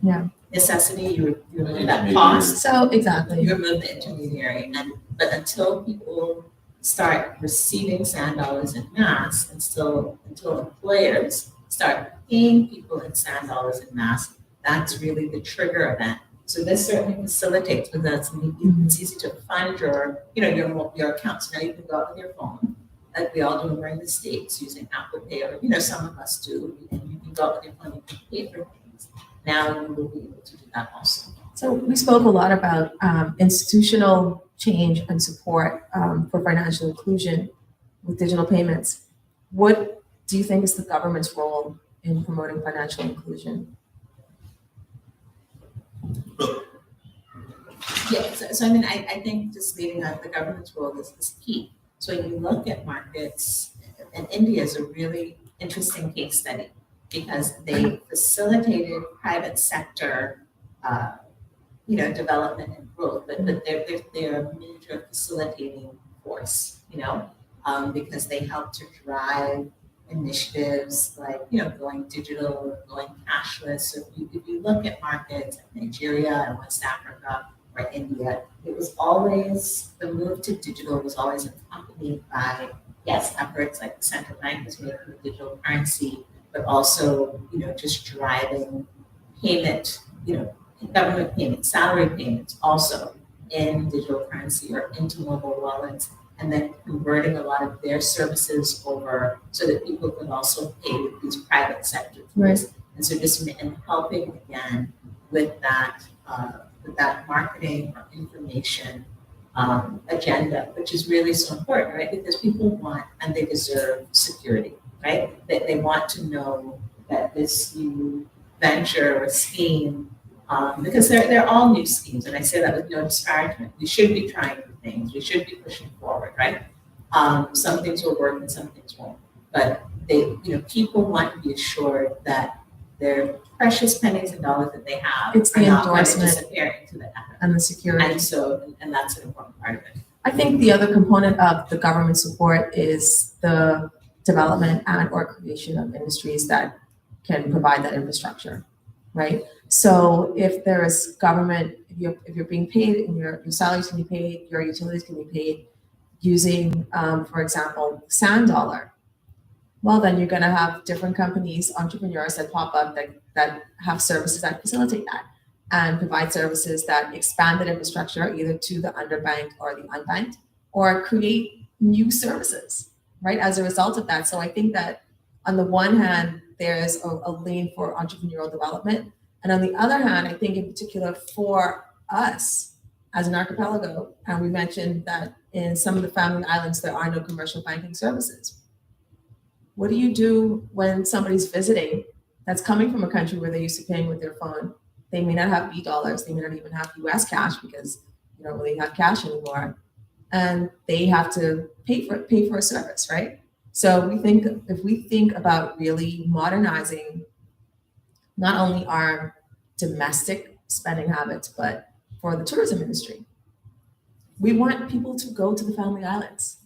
C: necessity, you remove that cost.
A: So exactly.
C: You remove the intermediary, but until people start receiving sand dollars in mass, until employers start paying people in sand dollars in mass, that's really the trigger event. So this certainly facilitates, because it's easy to fund your accounts. Now you can go out with your phone, like we all do when we're in the States using Apple Pay, or some of us do, and you can go out with your phone, you can pay for things. Now you will be able to do that also.
A: So we spoke a lot about institutional change and support for financial inclusion with digital payments. What do you think is the government's role in promoting financial inclusion?
C: Yeah, so I mean, I think just leaving out the government's role is key. So when you look at markets, and India is a really interesting case study, because they facilitated private sector, development and growth, but they're a major facilitating force, because they help to drive initiatives like, going digital, going cashless. So if you look at markets like Nigeria and West Africa or India, it was always, the move to digital was always accompanied by, yes, efforts like the central bank was making the digital currency, but also, just driving payment, government payments, salary payments also in digital currency or into mobile wallets, and then converting a lot of their services over so that people could also pay with these private sector tools.
A: Right.
C: And so just and helping again with that marketing or information agenda, which is really so important, right? Because people want and they deserve security, right? That they want to know that this new venture or scheme, because they're all new schemes, and I say that with no disparagement. We should be trying new things. We should be pushing forward, right? Some things will work and some things won't. But people want to be assured that their precious pennies and dollars that they have
A: It's the
C: are not going to
A: endorsement
C: disappear into the ether.
A: and the security.
C: And that's an important part of it.
A: I think the other component of the government support is the development and or creation of industries that can provide that infrastructure, right? So if there is government, if you're being paid and your salaries can be paid, your utilities can be paid using, for example, sand dollar, well, then you're going to have different companies, entrepreneurs that pop up that have services that facilitate that and provide services that expand that infrastructure either to the underbanked or the unbanked, or create new services, right, as a result of that. So I think that on the one hand, there's a lane for entrepreneurial development. And on the other hand, I think in particular for us as an archipelago, and we mentioned that in some of the family islands, there are no commercial banking services. What do you do when somebody's visiting that's coming from a country where they're used to paying with their phone? They may not have B-dollars. They may not even have US cash because you don't really have cash anymore. And they have to pay for a service, right? So if we think about really modernizing not only our domestic spending habits, but for the tourism industry, we want people to go to the family islands.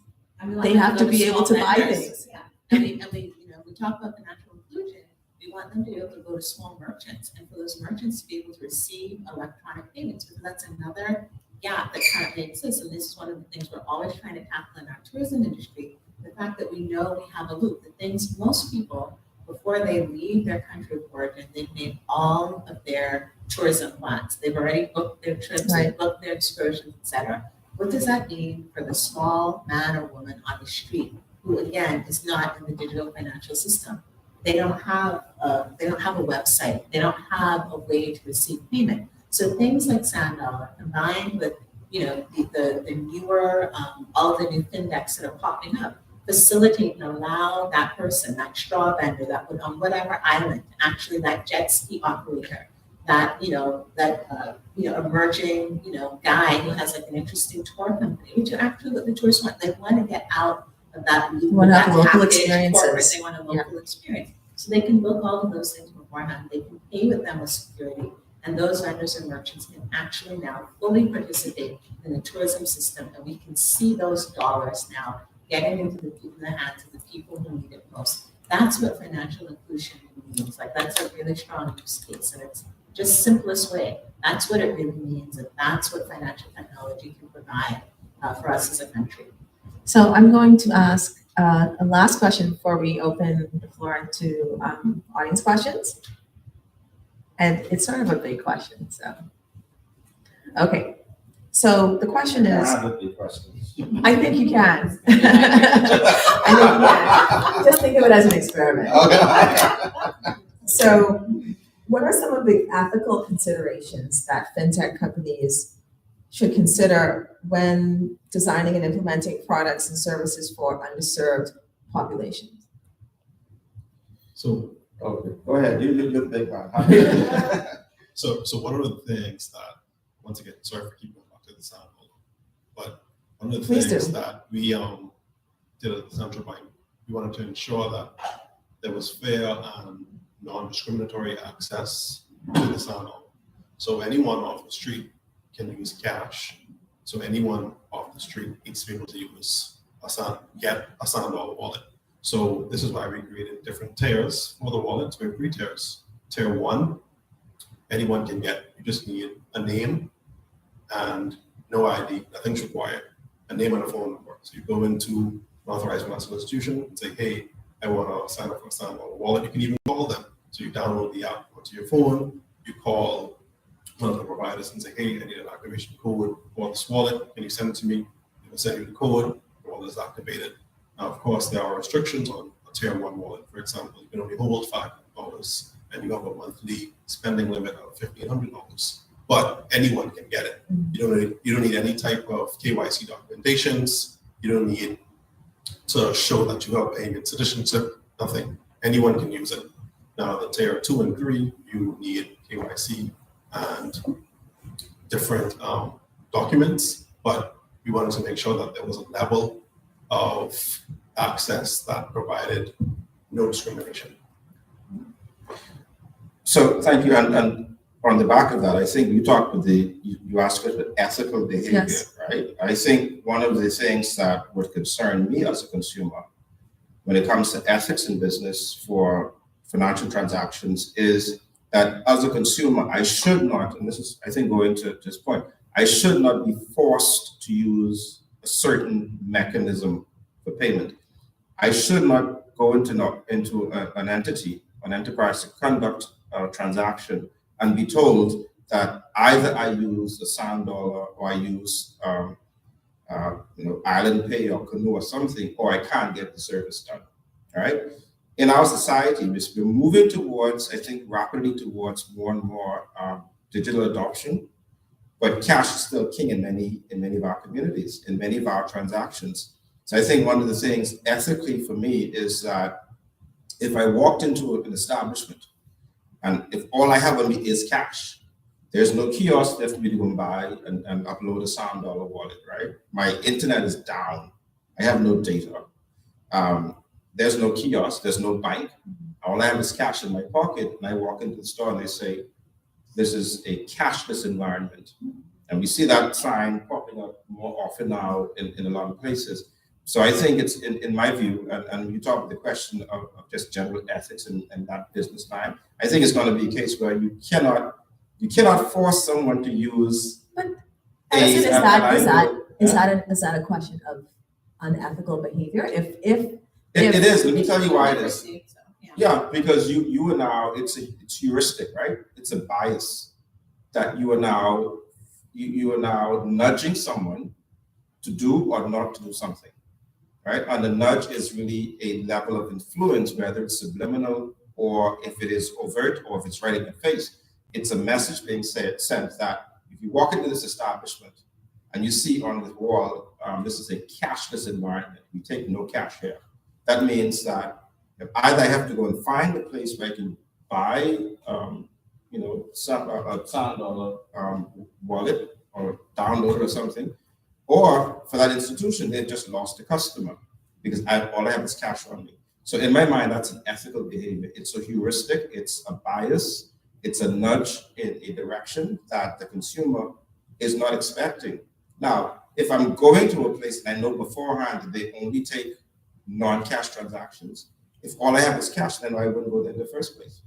A: They have to be able to buy things.
C: Yeah. And we talk about financial inclusion. We want them to be able to go to small merchants and for those merchants to be able to receive electronic payments, because that's another gap that currently exists. And this is one of the things we're always trying to tackle in our tourism industry. The fact that we know we have a loop, the things most people, before they leave their country of origin, they've made all of their tourism plans. They've already booked their trips,
A: Right.
C: they've booked their excursions, etc. What does that mean for the small man or woman on the street who, again, is not in the digital financial system? They don't have a website. They don't have a way to receive payment. So things like Sand Dollar combined with the newer all the new fintechs that are popping up facilitate and allow that person, that straw vendor that would on whatever island, actually that jet ski operator, that emerging guy who has like an interesting tour company, which are actually what the tourists want. They want to get out of that
A: Want to have
C: that
A: local
C: package
A: experiences.
C: corporate. They want a local experience. So they can book all of those things beforehand. They can pay with them with security. And those vendors and merchants can actually now fully participate in the tourism system. And we can see those dollars now getting into the hands of the people who need it most. That's what financial inclusion means. Like that's a really strong use case. And it's just simplest way. That's what it really means. And that's what financial technology can provide for us as a country.
A: So I'm going to ask a last question before we open the floor to audience questions. And it's sort of a big question, so. Okay, so the question is.
D: I have big questions.
A: I think you can. I think you can. Just think of it as an experiment.
D: Okay.
A: So what are some of the ethical considerations that fintech companies should consider when designing and implementing products and services for underserved populations?
B: So,
D: Okay, go ahead. You look big one.
B: so one of the things that, once again, sorry for keeping back to the sound, but one of the
A: Please
B: things
A: do.
B: that we did at the central bank, we wanted to ensure that there was fair and non-discriminatory access to the sound. So anyone off the street can use cash. So anyone off the street needs to be able to use get a $1 wallet. So this is why we created different tiers for the wallets. We have 3 tiers. Tier 1, anyone can get. You just need a name and no ID, nothing's required. A name and a phone number. So you go into an authorized financial institution and say, hey, I want to sign up for a $1 wallet. You can even call them. So you download the app onto your phone, you call one of the providers and say, hey, I need an activation code for this wallet. Can you send it to me? They will send you the code, the wallet is activated. Now, of course, there are restrictions on a tier 1 wallet. For example, you can only hold $5 and you have a monthly spending limit of $1,500. But anyone can get it. You don't need any type of KYC documentations. You don't need to show that you have payment citizenship, nothing. Anyone can use it. Now, the tier 2 and 3, you need KYC and different documents, but we wanted to make sure that there was a level of access that provided no discrimination.
D: So thank you. And on the back of that, I think you asked about ethical behavior,
A: Yes.
D: right? I think one of the things that would concern me as a consumer when it comes to ethics in business for financial transactions is that as a consumer, I should not, and this is, I think, going to this point, I should not be forced to use a certain mechanism for payment. I should not go into an entity, an enterprise to conduct a transaction and be told that either I use the $1 or I use Island Pay or Canoe or something, or I can't get the service done. All right. In our society, we're moving towards, I think, rapidly towards more and more digital adoption, but cash is still king in many of our communities, in many of our transactions. So I think one of the things ethically for me is that if I walked into an establishment and if all I have on me is cash, there's no kiosk left for me to go and buy and upload a $1 wallet, right? My internet is down. I have no data. There's no kiosk, there's no bank. All I have is cash in my pocket, and I walk into the store and they say, this is a cashless environment. And we see that sign popping up more often now in a lot of places. So I think it's, in my view, and you talk about the question of just general ethics and that business line, I think it's going to be a case where you cannot force someone to use.
A: But is that a question of unethical behavior?
D: It is. Let me tell you why it is.
C: So,
D: Yeah, because you are now, it's heuristic, right? It's a bias that you are now nudging someone to do or not to do something, right? And the nudge is really a level of influence, whether it's subliminal or if it is overt or if it's right in the face. It's a message being sent that if you walk into this establishment and you see on the wall, this is a cashless environment. We take no cash here. That means that either I have to go and find a place where I can buy, a $1 wallet or download or something, or for that institution, they've just lost a customer because all I have is cash on me. So in my mind, that's an ethical behavior. It's a heuristic, it's a bias, it's a nudge in a direction that the consumer is not expecting. Now, if I'm going to a place and I know beforehand that they only take non-cash transactions, if all I have is cash, then I wouldn't go there in the first place.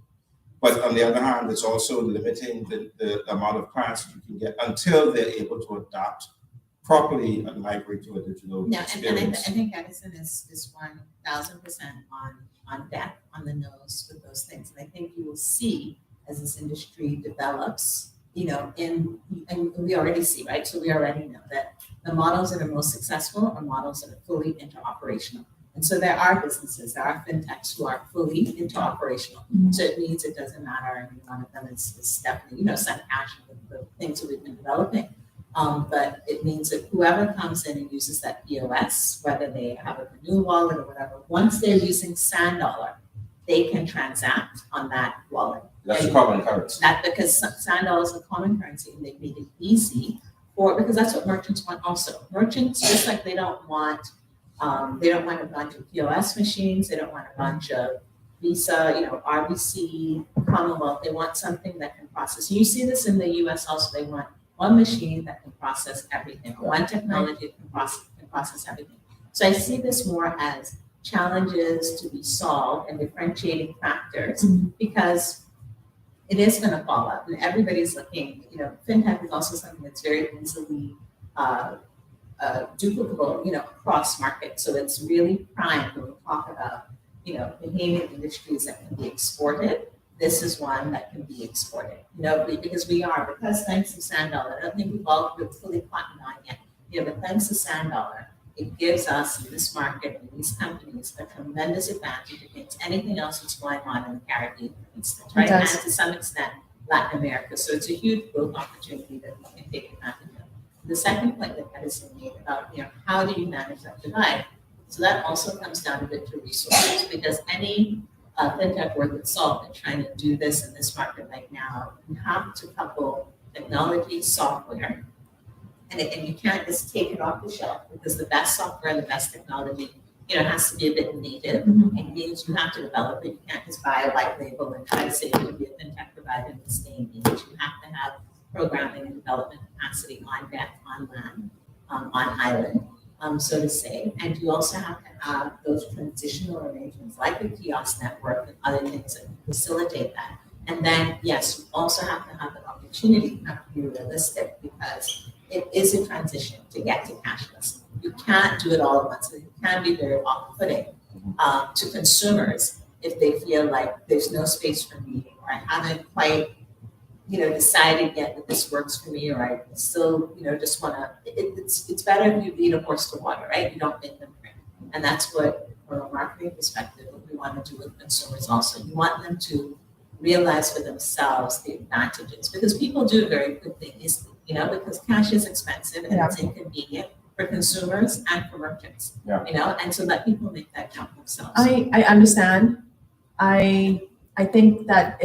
D: But on the other hand, it's also limiting the amount of clients that you can get until they're able to adapt properly and migrate to a digital experience.
C: And I think Edison is 1,000% on deck, on the nose with those things. And I think you will see as this industry develops, and we already see, right? So we already know that the models that are most successful are models that are fully interoperational. And so there are businesses, there are fintechs who are fully interoperational.
A: Mm-hmm.
C: So it means it doesn't matter. I mean, one of them is definitely, some action with the things that we've been developing. But it means that whoever comes in and uses that POS, whether they have a Canoe wallet or whatever, once they're using $1, they can transact on that wallet.
D: That's a common currency.
C: That because $1 is a common currency, and they made it easy because that's what merchants want also. Merchants, just like they don't want a bunch of POS machines, they don't want a bunch of Visa, RBC, Commonwealth, they want something that can process. And you see this in the US also, they want one machine that can process everything, one technology that can process everything. So I see this more as challenges to be solved and differentiating factors because it is going to fall out, and everybody's looking. Fintech is also something that's very easily duplicable, across markets. So it's really prime when we talk about, behaving industries that can be exported. This is one that can be exported, because thanks to Sand Dollar, I don't think we've all fully caught on yet, but thanks to Sand Dollar, it gives us in this market and these companies a tremendous advantage against anything else that's going on in the Caribbean, for instance, right? And to some extent, Latin America. So it's a huge growth opportunity that we can take advantage of. The second point that Edison made about, how do you manage that divide? So that also comes down a bit to resources, because any fintech worth its salt and trying to do this in this market right now, you have to couple technology, software, and you can't just take it off the shelf, because the best software and the best technology, has to be a bit native. It means you have to develop it. You can't just buy a white label and try to say you'll be a fintech provider in this day and age. You have to have programming and development capacity on deck, on land, on island, so to say. And you also have to have those transitional arrangements like the kiosk network and other things that can facilitate that. And then, yes, you also have to have the opportunity, you have to be realistic, because it is a transition to get to cashless. You can't do it all at once. It can be very off-putting to consumers if they feel like there's no space for me, or I haven't quite decided yet that this works for me, or I still, just want to, it's better if you lead a horse to water, right? You don't make them drink. And that's what, from a marketing perspective, what we want to do with consumers also. You want them to realize for themselves the advantages, because people do it very quickly, because cash is expensive and it's inconvenient for consumers and for merchants, and so let people make that count themselves.
A: I understand. I think that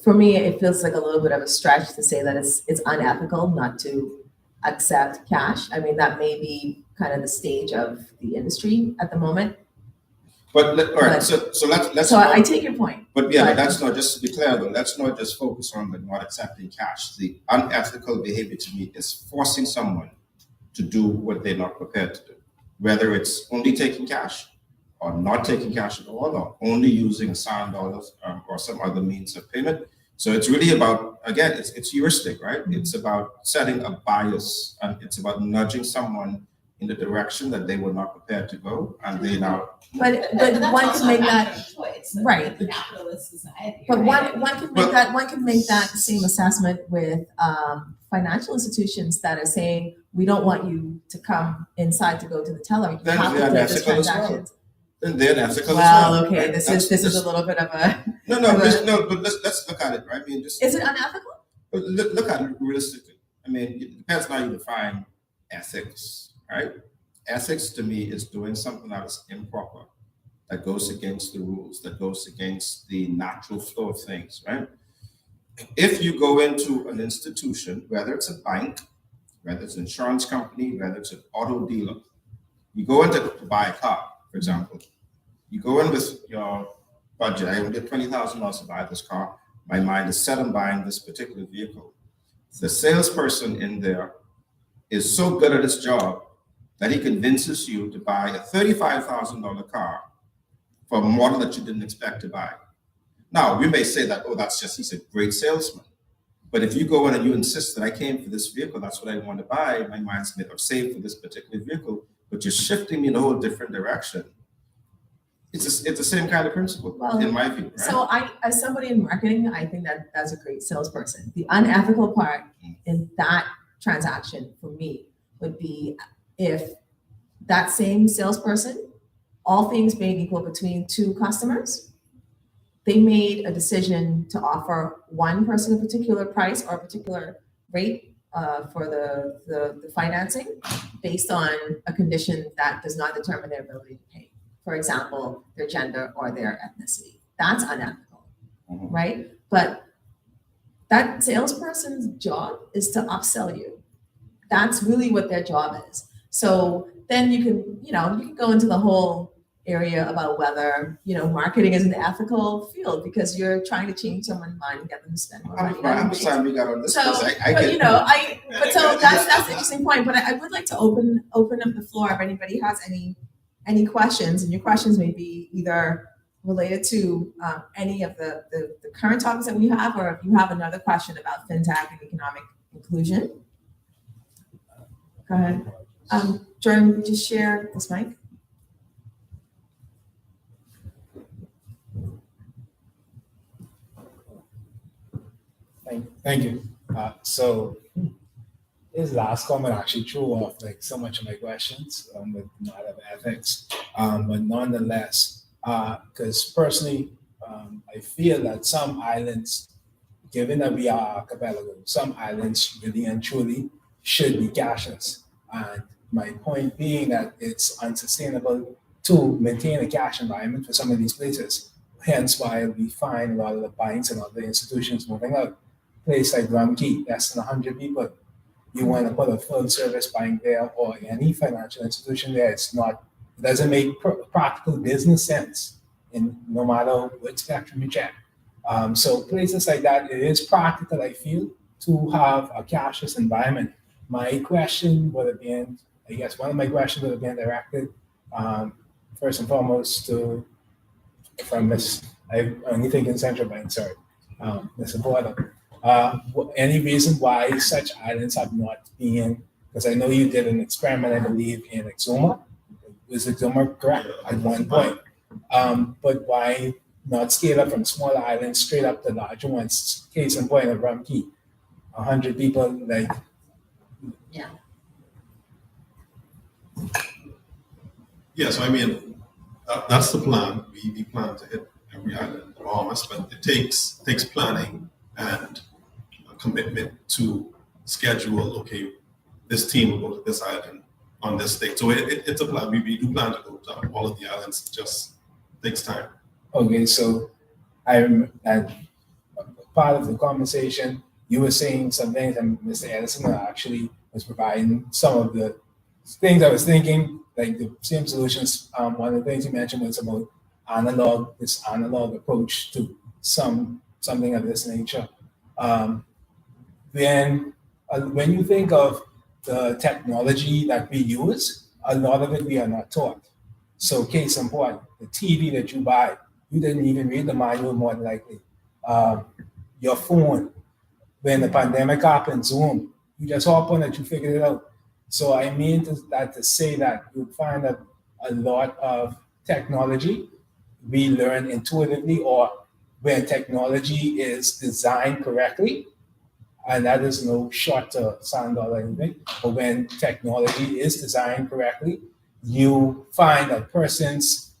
A: for me, it feels like a little bit of a stretch to say that it's unethical not to accept cash. I mean, that may be kind of the stage of the industry at the moment.
D: But all right, so let's.
A: So I take your point.
D: But but that's not, just to be clear though, let's not just focus on the not accepting cash. The unethical behavior to me is forcing someone to do what they're not prepared to do, whether it's only taking cash or not taking cash at all, or only using Sand Dollars or some other means of payment. So it's really about, again, it's heuristic, right? It's about setting a bias, and it's about nudging someone in the direction that they were not prepared to go, and they now.
A: But one can make that choice, right?
C: The capitalist society.
A: But one can make that same assessment with financial institutions that are saying, we don't want you to come inside to go to the teller. You
D: Then
A: have to take this transactions.
D: Then they're unethical
A: Well,
D: as well.
A: okay,
D: Right?
A: this is a little bit of a.
D: But let's look at it, right? I mean, just.
A: Is it unethical?
D: But look at it realistically. I mean, it depends on how you define ethics, right? Ethics to me is doing something that is improper, that goes against the rules, that goes against the natural flow of things, right? If you go into an institution, whether it's a bank, whether it's an insurance company, whether it's an auto dealer, you go in to buy a car, for example. You go in with your budget. I only get $20,000 to buy this car. My mind is set on buying this particular vehicle. The salesperson in there is so good at his job that he convinces you to buy a $35,000 car for a model that you didn't expect to buy. Now, we may say that, he's a great salesman. But if you go in and you insist that I came for this vehicle, that's what I want to buy, my mind's made of saved for this particular vehicle, but you're shifting me in a whole different direction. It's the same kind of principle, in my view, right?
A: So as somebody in marketing, I think that that's a great salesperson. The unethical part in that transaction for me would be if that same salesperson, all things being equal between two customers, they made a decision to offer one person a particular price or a particular rate for the financing based on a condition that does not determine their ability to pay. For example, their gender or their ethnicity. That's unethical, right? But that salesperson's job is to upsell you. That's really what their job is. So then you can go into the whole area about whether, marketing is an ethical field because you're trying to change someone's mind and get them to spend more money.
D: I'm sorry we got on this.
A: So,
D: I
A: but
D: get
A: that's an interesting point. But I would like to open up the floor if anybody has any questions, and your questions may be either related to any of the current topics that we have, or if you have another question about fintech and economic inclusion. Go ahead. Jordan, would you just share this mic?
E: Thank you. So his last comment actually threw off like so much of my questions with not of ethics, but nonetheless, because personally, I feel that some islands, given that we are archipelago, some islands really and truly should be cashless. And my point being that it's unsustainable to maintain a cash environment for some of these places. Hence why we find a lot of the banks and other institutions moving out. Place like Rumkey, less than 100 people. You want to put a full service bank there or any financial institution there, it doesn't make practical business sense in no matter which spectrum you check. So places like that, it is practical, I feel, to have a cashless environment. My question would have been, I guess one of my questions would have been directed first and foremost to, from Ms. I'm only thinking central bank, sorry, Mr. Portor. Any reason why such islands have not been, because I know you did an experiment, I believe, in Exuma. Was Exuma correct at one point? But why not scale up from smaller islands straight up to larger ones? Case in point of Rumkey, 100 people, like.
C: Yeah.
B: Yeah, so I mean, that's the plan. We plan to hit every island in the Bahamas, but it takes planning and a commitment to schedule, okay, this team will go to this island on this date. So it's a plan. We do plan to go to all of the islands. It just takes time.
E: Okay, so I'm at part of the conversation, you were saying some things, and Mr. Edison actually was providing some of the things I was thinking, like the same solutions. One of the things you mentioned was about this analog approach to something of this nature. When you think of the technology that we use, a lot of it we are not taught. So case in point, the TV that you buy, you didn't even read the manual more than likely. Your phone, when the pandemic happened, Zoom, you just hop on it, you figured it out. So I mean that to say that you find that a lot of technology we learn intuitively, or when technology is designed correctly, and that is no shot to sound or anything, but when technology is designed correctly, you find that persons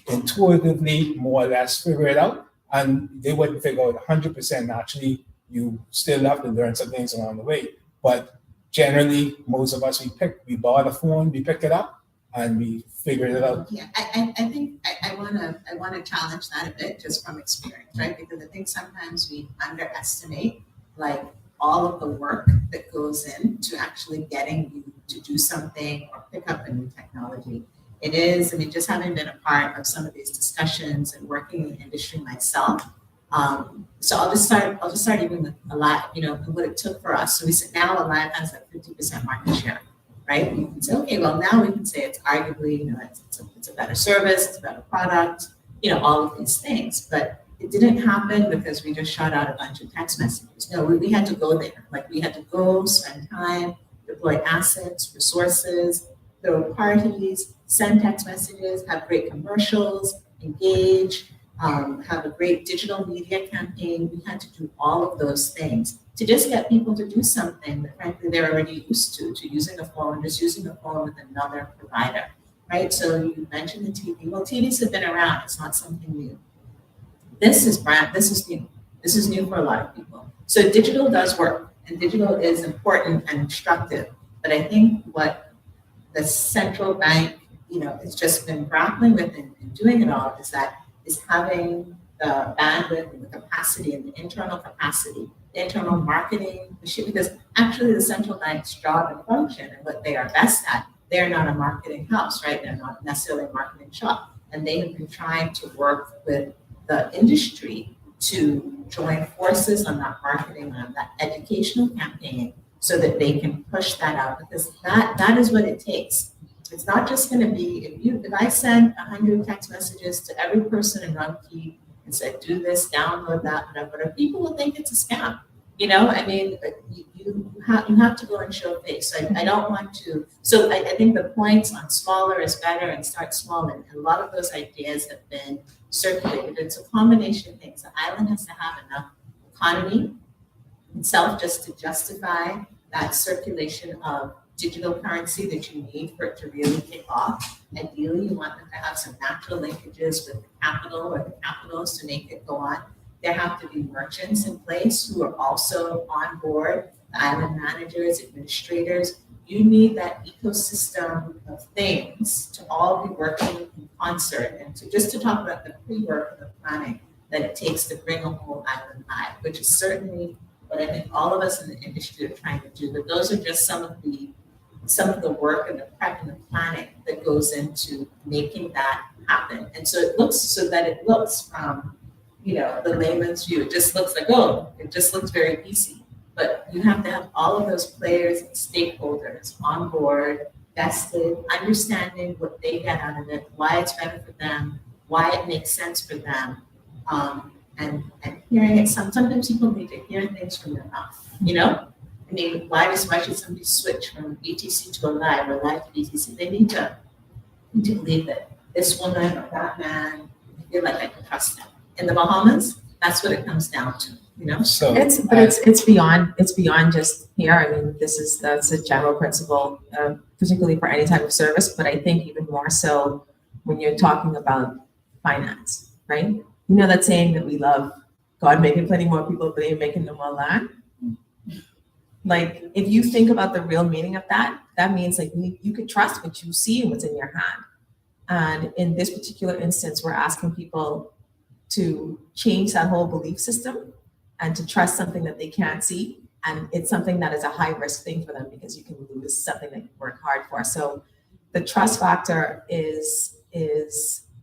E: intuitively more or less figure it out, and they wouldn't figure out 100% naturally. You still have to learn some things along the way. But generally, most of us, we bought a phone, we pick it up, and we figured it out.
C: Yeah, I think I wanna challenge that a bit just from experience, right? Because I think sometimes we underestimate like all of the work that goes into actually getting you to do something or pick up a new technology. It is, I mean, just having been a part of some of these discussions and working in the industry myself. So I'll just start even with Alive, what it took for us. So we said now Alive has like 50% market share, right? You can say, okay, well now we can say it's arguably, it's a better service, it's a better product, all of these things. But it didn't happen because we just shot out a bunch of text messages. No, we had to go there. Like we had to go spend time, deploy assets, resources, throw parties, send text messages, have great commercials, engage, have a great digital media campaign. We had to do all of those things to just get people to do something that frankly they're already used to using a phone, just using a phone with another provider, right? So you mentioned the TV. Well, TVs have been around. It's not something new. This is new. This is new for a lot of people. So digital does work, and digital is important and instructive. But I think what the central bank, has just been grappling with and doing it all is having the bandwidth and the capacity and the internal capacity, the internal marketing machine, because actually the central bank's job and function and what they are best at, they're not a marketing house, right? They're not necessarily a marketing shop. and they have been trying to work with the industry to join forces on that marketing, on that educational campaign, so that they can push that out, because that is what it takes. It's not just going to be if I send 100 text messages to every person in Rumpke and said, do this, download that, whatever, people will think it's a scam. You know, I mean, you have to go and show face. So I don't want to. So I think the points on smaller is better and start small, and a lot of those ideas have been circulated. It's a combination of things. The island has to have enough economy itself just to justify that circulation of digital currency that you need for it to really kick off. Ideally, you want them to have some natural linkages with the capital or the capitals to make it go on. There have to be merchants in place who are also on board, the island managers, administrators. You need that ecosystem of things to all be working in concert, and to talk about the pre-work and the planning that it takes to bring a whole island live, which is certainly what I think all of us in the industry are trying to do. But those are just some of the work and the prep and the planning that goes into making that happen. And so it looks from, you know, the layman's view, it just looks like, oh, it just looks very easy. But you have to have all of those players and stakeholders on board, vested, understanding what they get out of it, why it's better for them, why it makes sense for them, and hearing it. Sometimes people need to hear things from their mouth, you know? I mean, why should somebody switch from BTC to a live or live to BTC? They need to believe that this woman or that man, I feel like I can trust them. In the Bahamas, that's what it comes down to, you know?
E: So
A: It's beyond just here. I mean, that's a general principle, particularly for any type of service, but I think even more so when you're talking about finance, right? You know that saying that we love, God making plenty more people, but ain't making no more land. Like, if you think about the real meaning of that, that means like you can trust what you see and what's in your hand. And in this particular instance, we're asking people to change that whole belief system and to trust something that they can't see. And it's something that is a high risk thing for them because you can lose something that you work hard for. So the trust factor is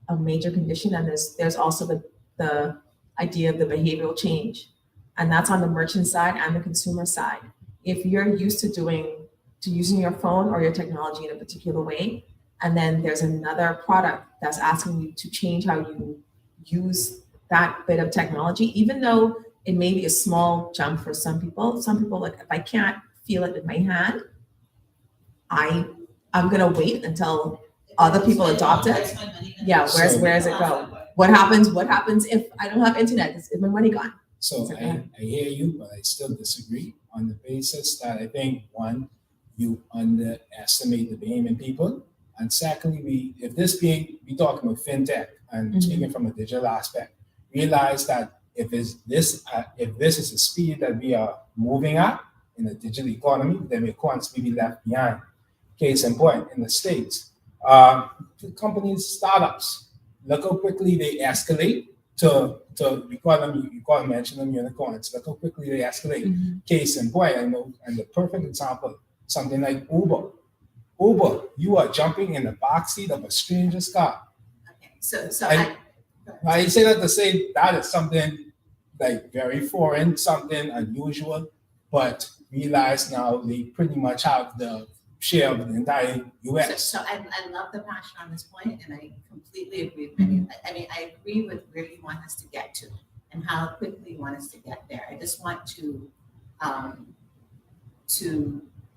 A: a major condition. And there's also the idea of the behavioral change. And that's on the merchant side and the consumer side. If you're used to using your phone or your technology in a particular way, and then there's another product that's asking you to change how you use that bit of technology, even though it may be a small jump for some people like, if I can't feel it in my hand, I'm gonna wait until other people adopt it. Yeah, where does it go? What happens if I don't have internet? Is my money gone?
E: So I hear you, but I still disagree on the basis that I think, one, you underestimate the Bahamian people. And secondly, we talking about fintech and speaking from a digital aspect, realize that if this is the speed that we are moving at in the digital economy, then we're constantly be left behind. Case in point, in the States, companies, startups, look how quickly they escalate to you mention them unicorns. Look how quickly they escalate.
A: Mm-hmm.
E: Case in point, I know, and the perfect example, something like Uber. Uber, you are jumping in the backseat of a stranger's car.
C: Okay, so
E: I say that to say that is something like very foreign, something unusual, but realize now they pretty much have the share of the entire US.
C: So I love the passion on this point, and I completely agree with you. I mean, I agree with where you want us to get to and how quickly you want us to get there. I just want to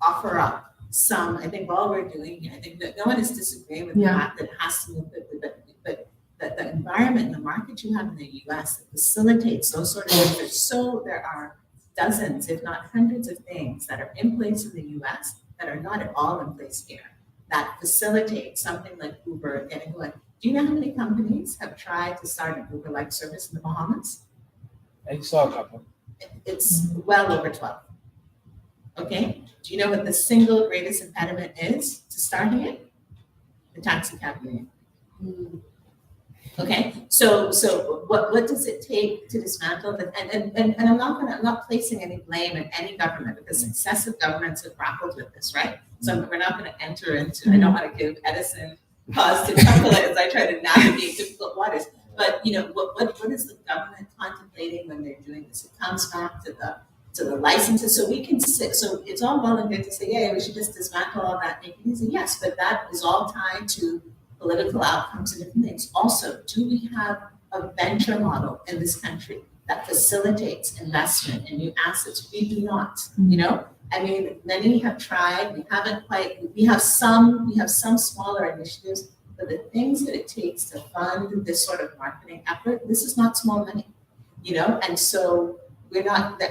C: offer up some, I think all we're doing here, I think that no one is disagreeing with the fact that it has to move quickly, but the environment, the market you have in the US that facilitates those sort of things. So there are dozens, if not hundreds of things that are in place in the US that are not at all in place here that facilitate something like Uber getting going. Do you know how many companies have tried to start an Uber-like service in the Bahamas?
E: I saw a couple.
C: It's well over 12. Okay? Do you know what the single greatest impediment is to starting it? The taxi cab union. Okay, so what does it take to dismantle that? And I'm not placing any blame in any government because successive governments have grappled with this, right? So we're not going to enter into. I don't want to give Edison pause to chuckle as I try to navigate difficult waters. But what is the government contemplating when they're doing this? It comes back to the licenses. So we can sit. So it's all well and good to say, yeah, we should just dismantle all that, make it easy. Yes, but that is all tied to political outcomes and different things. Also, do we have a venture model in this country that facilitates investment in new assets? We do not. I mean, many have tried. We haven't quite. We have some smaller initiatives, but the things that it takes to fund this sort of marketing effort, this is not small money, And so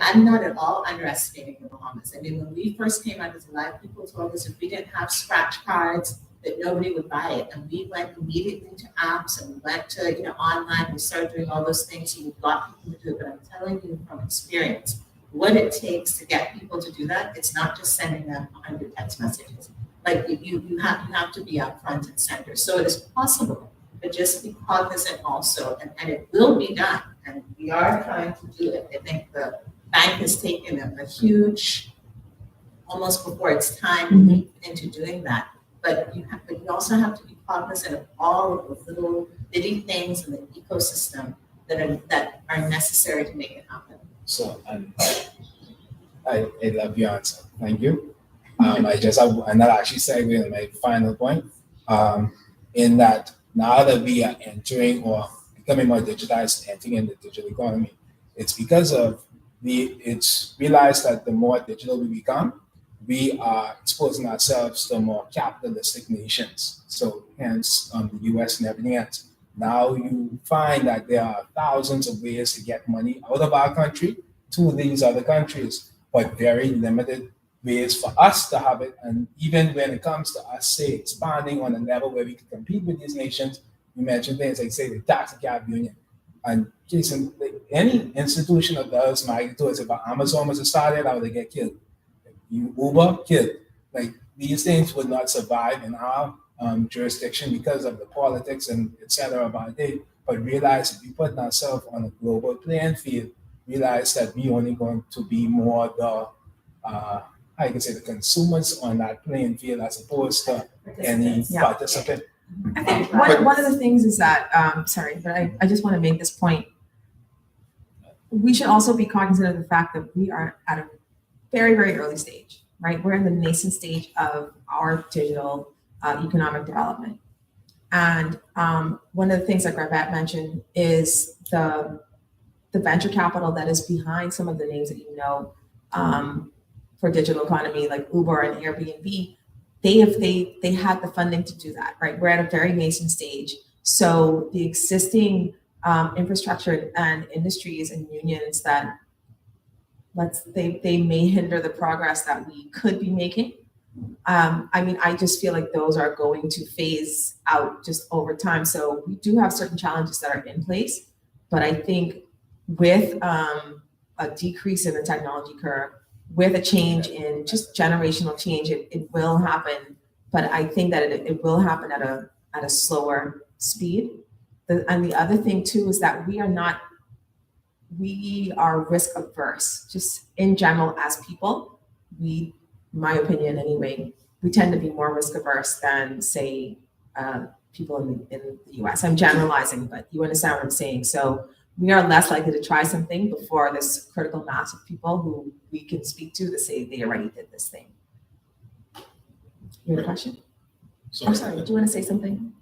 C: I'm not at all underestimating the Bahamas. I mean, when we first came out as Alive, people told us if we didn't have scratch cards, that nobody would buy it. And we went immediately to apps and we went to, online. We started doing all those things. You got people to do it. But I'm telling you from experience, what it takes to get people to do that, it's not just sending them 100 text messages. Like you have to be up front and center. So it is possible, but just be cognizant also, and it will be done. And we are trying to do it. I think the bank has taken a huge, almost before it's time into doing that. But you also have to be cognizant of all of the little bitty things in the ecosystem that are necessary to make it happen.
E: So I love your answer. Thank you. I just have, and that actually segue to my final point. In that now that we are entering or becoming more digitized, entering in the digital economy, it's because of it's realized that the more digital we become, we are exposing ourselves to more capitalistic nations. So hence the US and everything else. Now you find that there are thousands of ways to get money out of our country to these other countries, but very limited ways for us to have it. And even when it comes to us, say, expanding on a level where we can compete with these nations, you mentioned things like, say, the taxi cab union. And Jason, like, any institution of those magnitudes, if Amazon was started, I would get killed. Uber, killed. Like, these things would not survive in our jurisdiction because of the politics and et cetera about it. But realize if we put ourselves on a global playing field, realize that we only going to be more the I can say the consumers on that playing field as opposed to any participant.
A: I think one of the things is that I just want to make this point. We should also be cognizant of the fact that we are at a very, very early stage, right? We're in the nascent stage of our digital economic development. And one of the things that Gravette mentioned is the venture capital that is behind some of the names that for digital economy, like Uber and Airbnb. They had the funding to do that, right? We're at a very nascent stage. So the existing infrastructure and industries and unions that they may hinder the progress that we could be making. I just feel like those are going to phase out just over time. So we do have certain challenges that are in place, but I think with a decrease in the technology curve, with a change in just generational change, it will happen. But I think that it will happen at a slower speed. And the other thing too is that we are risk averse, just in general as people. My opinion anyway, we tend to be more risk averse than say people in the US. I'm generalizing, but you understand what I'm saying. So we are less likely to try something before this critical mass of people who we can speak to say they already did this thing. You have a question? I'm sorry, do you want to say something?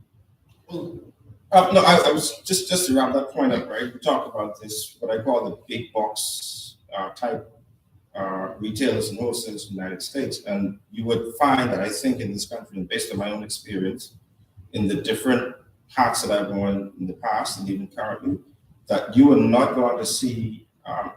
D: No, I was just to round that point up, right? We talk about this, what I call the big box type retailers and wholesalers in the United States. And you would find that I think in this country, and based on my own experience, in the different hats that I've worn in the past and even currently, that you are not going to see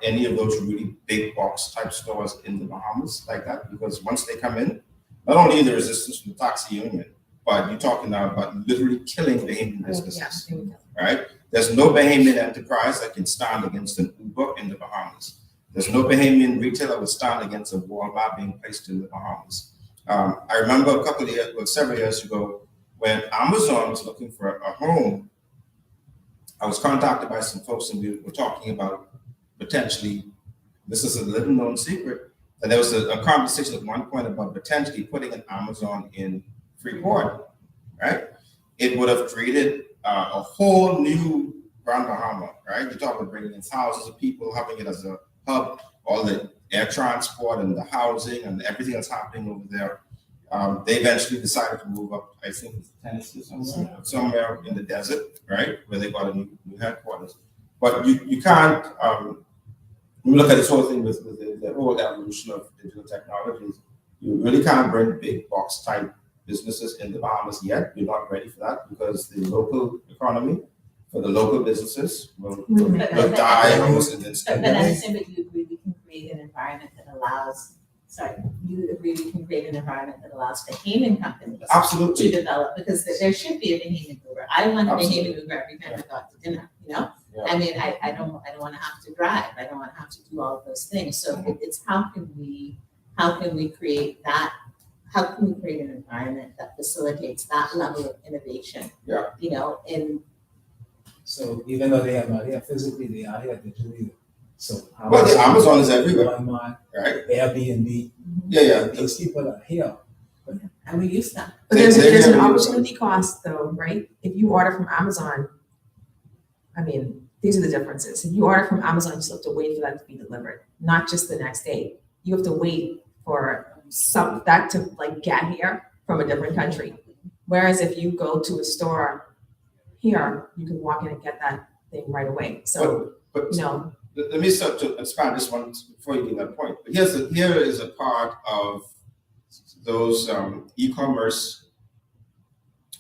D: any of those really big box type stores in the Bahamas like that, because once they come in, not only the resistance from the taxi union, but you're talking now about literally killing Bahamian businesses, right? There's no Bahamian enterprise that can stand against an Uber in the Bahamas. There's no Bahamian retailer that would stand against a Walmart being placed in the Bahamas. I remember several years ago, when Amazon was looking for a home, I was contacted by some folks and we were talking about potentially, this is a little known secret, that there was a conversation at one point about potentially putting an Amazon in Freeport, right? it would have created a whole new Grand Bahama, right? You're talking about bringing in thousands of people, having it as a hub, all the air transport and the housing and everything that's happening over there. They eventually decided to move up, I think it's Tennessee, somewhere in the desert, right, where they got a new headquarters. But you can't, when you look at this whole thing with the whole evolution of digital technologies, you really can't bring big box type businesses in the Bahamas yet. You're not ready for that because the local economy for the local businesses will die almost in an instant.
C: But I'm saying that you agree we can create an environment that allows, you agree we can create an environment that allows Bahamian companies
D: Absolutely.
C: to develop, because there should be a Bahamian Uber. I want a
D: Absolutely.
C: Bahamian Uber every time I go out to dinner, you know?
D: Yeah.
C: I mean, I don't want to have to drive. I don't want to have to do all of those things. So it's how can we create that? How can we create an environment that facilitates that level of innovation?
D: Yeah.
C: You know, in
E: So even though they are not here physically, they are here digitally. So
D: Well, the Amazon is everywhere,
E: Walmart,
D: right?
E: Airbnb,
D: Yeah.
E: these people are here.
C: and we use that.
A: But there's
D: They're
A: an
D: here.
A: opportunity cost though, right? If you order from Amazon, I mean, these are the differences. If you order from Amazon, you still have to wait for that to be delivered, not just the next day. You have to wait for that to like get here from a different country. Whereas if you go to a store here, you can walk in and get that thing right away. So,
D: But
A: you know,
D: let me start to expand this one before you get that point. But here is a part of those e-commerce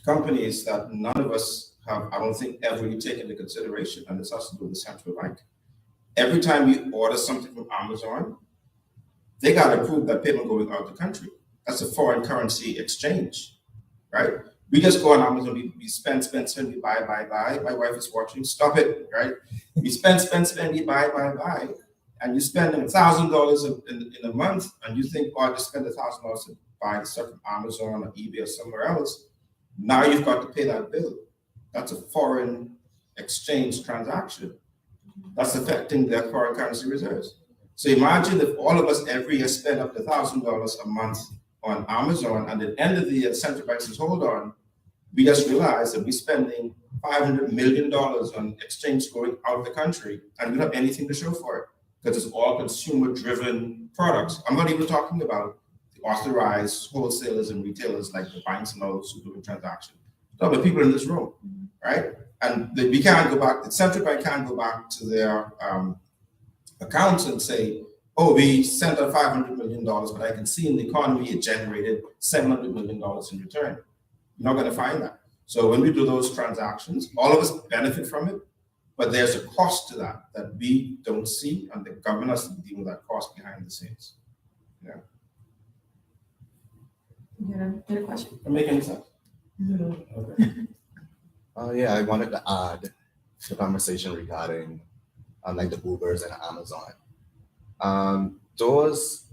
D: companies that none of us have, I don't think, ever really taken into consideration, and this has to do with the central bank. Every time you order something from Amazon, they got to prove that payment going out of the country. That's a foreign currency exchange, right? We just go on Amazon, we spend, we buy. My wife is watching, stop it, right? We spend, we buy. And you spend $1,000 in a month, and you think, oh, I just spend $1,000 to buy stuff from Amazon or eBay or somewhere else. Now you've got to pay that bill. That's a foreign exchange transaction. That's affecting their foreign currency reserves. So imagine if all of us every year spend up to $1,000 a month on Amazon, and at the end of the year, the central bank says, hold on, we just realized that we're spending $500 million on exchange going out of the country, and we don't have anything to show for it, because it's all consumer-driven products. I'm not even talking about the authorized wholesalers and retailers like the banks and all those who do the transaction. No, but people in this room, right? And we can't go back, the central bank can't go back to their accounts and say, oh, we sent out $500 million, but I can see in the economy it generated $700 million in return. You're not going to find that. So when we do those transactions, all of us benefit from it, but there's a cost to that we don't see, and the government has to deal with that cost behind the scenes. Yeah.
A: you had a question?
D: Does that make any sense?
F: Yeah, I wanted to add to the conversation regarding like the Ubers and Amazon. Those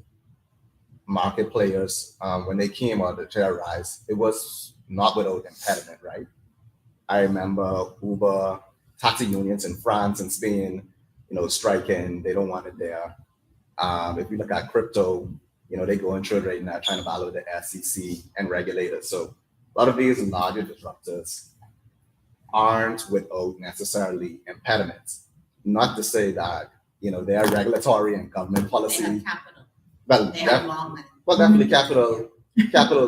F: market players, when they came out to their rise, it was not without impediment, right? I remember Uber, taxi unions in France and Spain, striking. They don't want it there. If you look at crypto, they go into it right now trying to battle the SEC and regulators. So a lot of these larger disruptors aren't without necessarily impediments. Not to say that, their regulatory and government policy.
C: They have capital.
F: Well,
C: They have long money.
F: well, definitely capital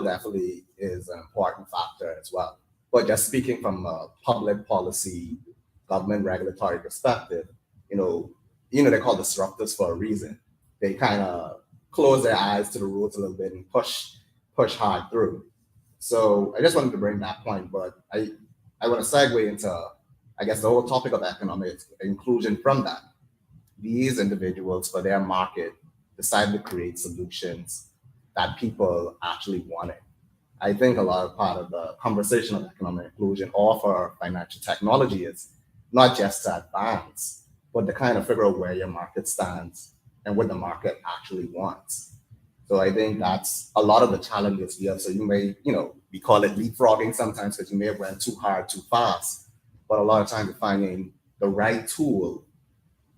F: definitely is an important factor as well. But just speaking from a public policy, government regulatory perspective, they call disruptors for a reason. They kind of close their eyes to the rules a little bit and push hard through. So I just wanted to bring that point, but I want to segue into, I guess, the whole topic of economic inclusion from that. These individuals, for their market, decide to create solutions that people actually wanted. I think a lot of part of the conversation of economic inclusion or for financial technology is not just to advance, but to kind of figure out where your market stands and what the market actually wants. So I think that's a lot of the challenges we have. So you may, we call it leapfrogging sometimes because you may have went too hard, too fast, but a lot of times you're finding the right tool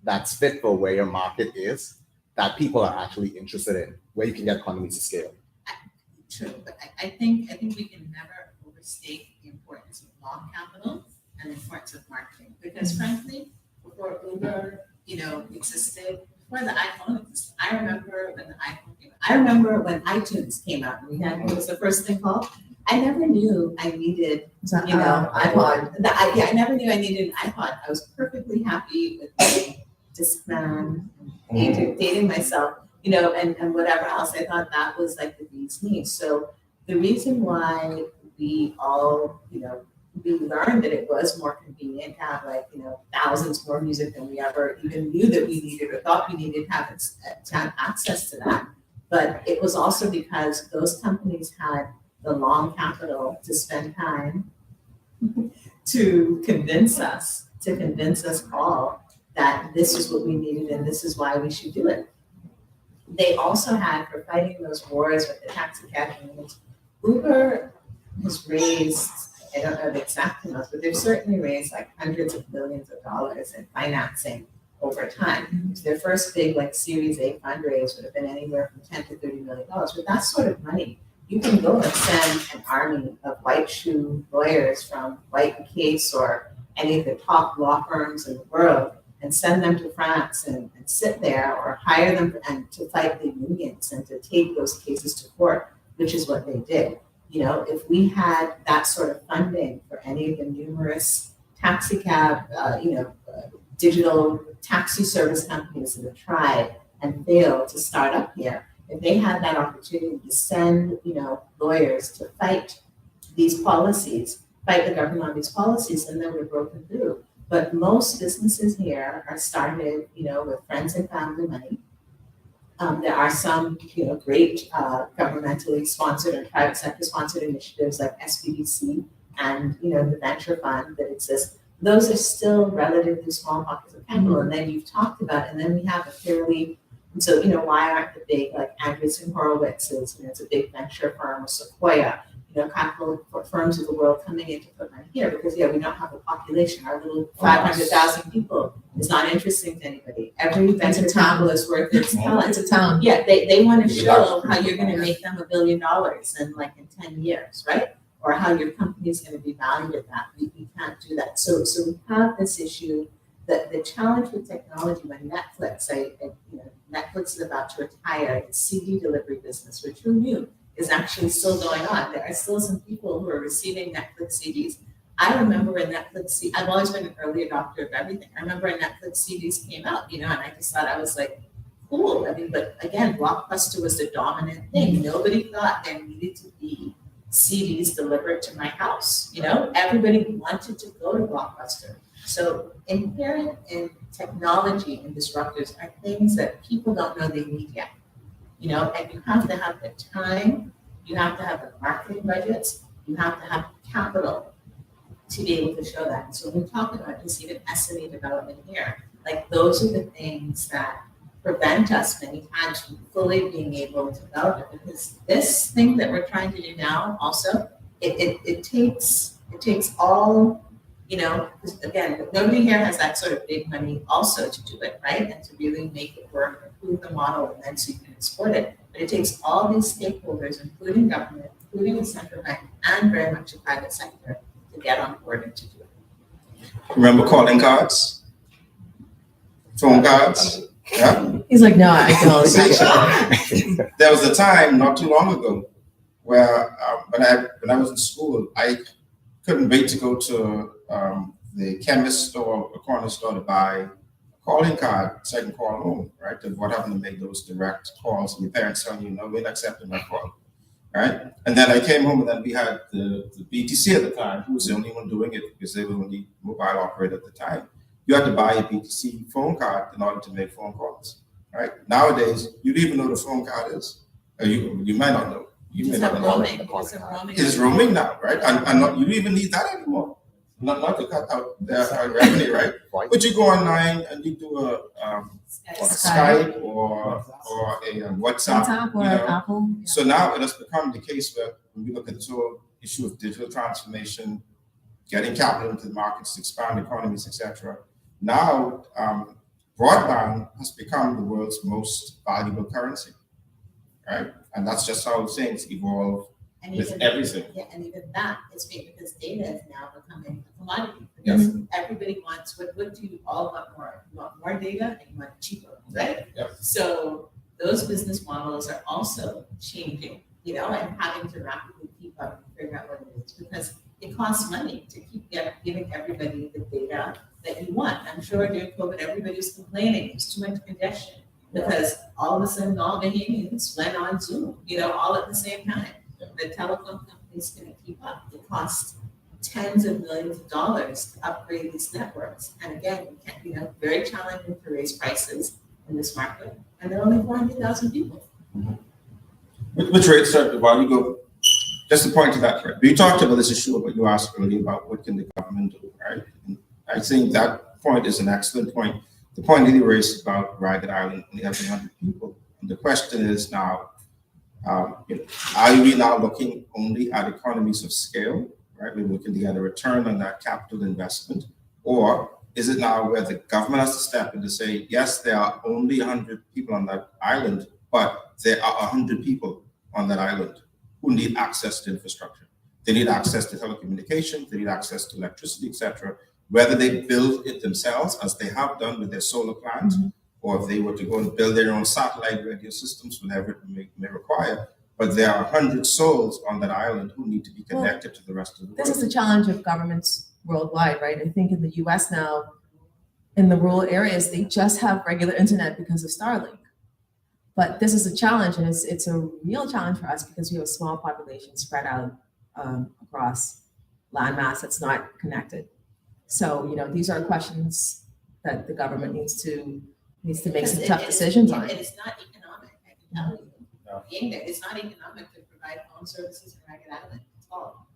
F: that's fit for where your market is, that people are actually interested in, where you can get economies of scale.
C: True, but I think we can never overstate the the importance of law capital and the importance of marketing. Because frankly, before Uber, existed, before the iPhone existed, I remember when the iPhone came out. I remember when iTunes came out and we had, what was the first thing called? I never knew I needed,
A: iPod.
C: I never knew I needed an iPod. I was perfectly happy with the Discman, dating myself, and whatever else. I thought that was like the bee's knees. So the reason why we all, we learned that it was more convenient to have thousands more music than we ever even knew that we needed or thought we needed to have access to that. But it was also because those companies had the long capital to spend time to convince us all that this is what we needed and this is why we should do it. They also had, for fighting those wars with the taxi cab unions, Uber has raised, I don't know the exact amounts, but they've certainly raised like hundreds of billions of dollars in financing over time. So their first big Series A fundraise would have been anywhere from $10 to $30 million. With that sort of money, you can go and send an army of white shoe lawyers from White and Case or any of the top law firms in the world and send them to France and sit there or hire them and to fight the unions and to take those cases to court, which is what they did. If we had that sort of funding for any of the numerous taxi cab, digital taxi service companies that have tried and failed to start up here, if they had that opportunity to send, lawyers to fight these policies, fight the government on these policies, then they would have broken through. But most businesses here are started, with friends and family money. There are some, great governmentally sponsored and private sector sponsored initiatives like SBDC and, the venture fund that exists. Those are still relatively small pockets of capital. And then you've talked about, and then we have a fairly, so, why aren't the big Andreessen Horowitz's, it's a big venture firm, or Sequoia, capital firms of the world coming in to put money here because we don't have a population. Our little 500,000 people is not interesting to anybody. Every venture capital is worth its talent.
A: It's a town.
C: Yeah, they want to show how you're going to make them $1 billion in 10 years, right? Or how your company is going to be valued at that. We can't do that. So we have this issue that the challenge with technology when Netflix, Netflix is about to retire its CD delivery business, which who knew is actually still going on. There are still some people who are receiving Netflix CDs. I remember when I've always been an early adopter of everything. I remember when Netflix CDs came out, and I just thought I was like, cool. But again, Blockbuster was the dominant thing. Nobody thought there needed to be CDs delivered to my house. Everybody wanted to go to Blockbuster. So inherent in technology and disruptors are things that people don't know they need yet. And you have to have the time, you have to have the marketing budgets, you have to have capital to be able to show that. And so when we talk about just even SME development here, those are the things that prevent us many times from fully being able to develop it. Because this thing that we're trying to do now also, it takes all, because again, nobody here has that sort of big money also to do it, right? And to really make it work, improve the model, and then so you can export it. But it takes all these stakeholders, including government, including the central bank, and very much the private sector to get on board and to do it.
D: Remember calling cards? Phone cards? Yeah.
A: He's like, no, I don't actually.
D: There was a time not too long ago where when I was in school, I couldn't wait to go to the chemist store, a corner store to buy a calling card so I can call home, right? To what happened to make those direct calls and your parents telling you, no, we're not accepting my call, right? And then I came home and then we had the BTC at the time, who was the only one doing it because they were the only mobile operator at the time. You had to buy a BTC phone card in order to make phone calls, right? Nowadays, you don't even know what a phone card is. Or you might not know. You may not know. It's roaming now, right? And not, you don't even need that anymore. Not to cut out their revenue, right? But you go online and you do a Skype or a WhatsApp
A: or Apple.
D: So now it has become the case where when we look at this whole issue of digital transformation, getting capital into the markets to expand economies, etc. Now, broadband has become the world's most valuable currency, right? And that's just how things evolve
C: And
D: with
C: even,
D: everything.
C: yeah, and even that is made because data is now becoming a commodity. Because everybody wants, what do you all want more? You want more data and you want it cheaper, right?
D: Yep.
C: So those business models are also changing, and having to rapidly keep up and figure out what it is, because it costs money to keep giving everybody the data that you want. I'm sure during COVID, everybody was complaining, there's too much congestion, because all of a sudden all Bahamians went on Zoom, all at the same time. The telecom companies couldn't keep up. It costs tens of millions of dollars to upgrade these networks. And again, you can't, very challenging to raise prices in this market. And there are only 400,000 people.
D: Which rate, sir, while you go, just to point to that, right? We talked about this issue, but you asked earlier about what can the government do, right? And I think that point is an excellent point. The point that you raised about Ragged Island only having 100 people. And the question is now, are we now looking only at economies of scale, right? We're looking at a return on that capital investment, or is it now where the government has to step in to say, yes, there are only 100 people on that island, but there are 100 people on that island who need access to infrastructure. They need access to telecommunications, they need access to electricity, etc. Whether they build it themselves, as they have done with their solar plant, or if they were to go and build their own satellite radio systems, whatever it may require. But there are 100 souls on that island who need to be connected to the rest of the world.
A: This is the challenge of governments worldwide, right? I think in the US now, in the rural areas, they just have regular internet because of Starlink. But this is a challenge, and it's a real challenge for us because we have a small population spread out across landmass that's not connected. So, these are questions that the government needs to make some tough decisions on.
C: It is not economic, I can tell you. Being there, it's not economic to provide phone services in Ragged Island at all.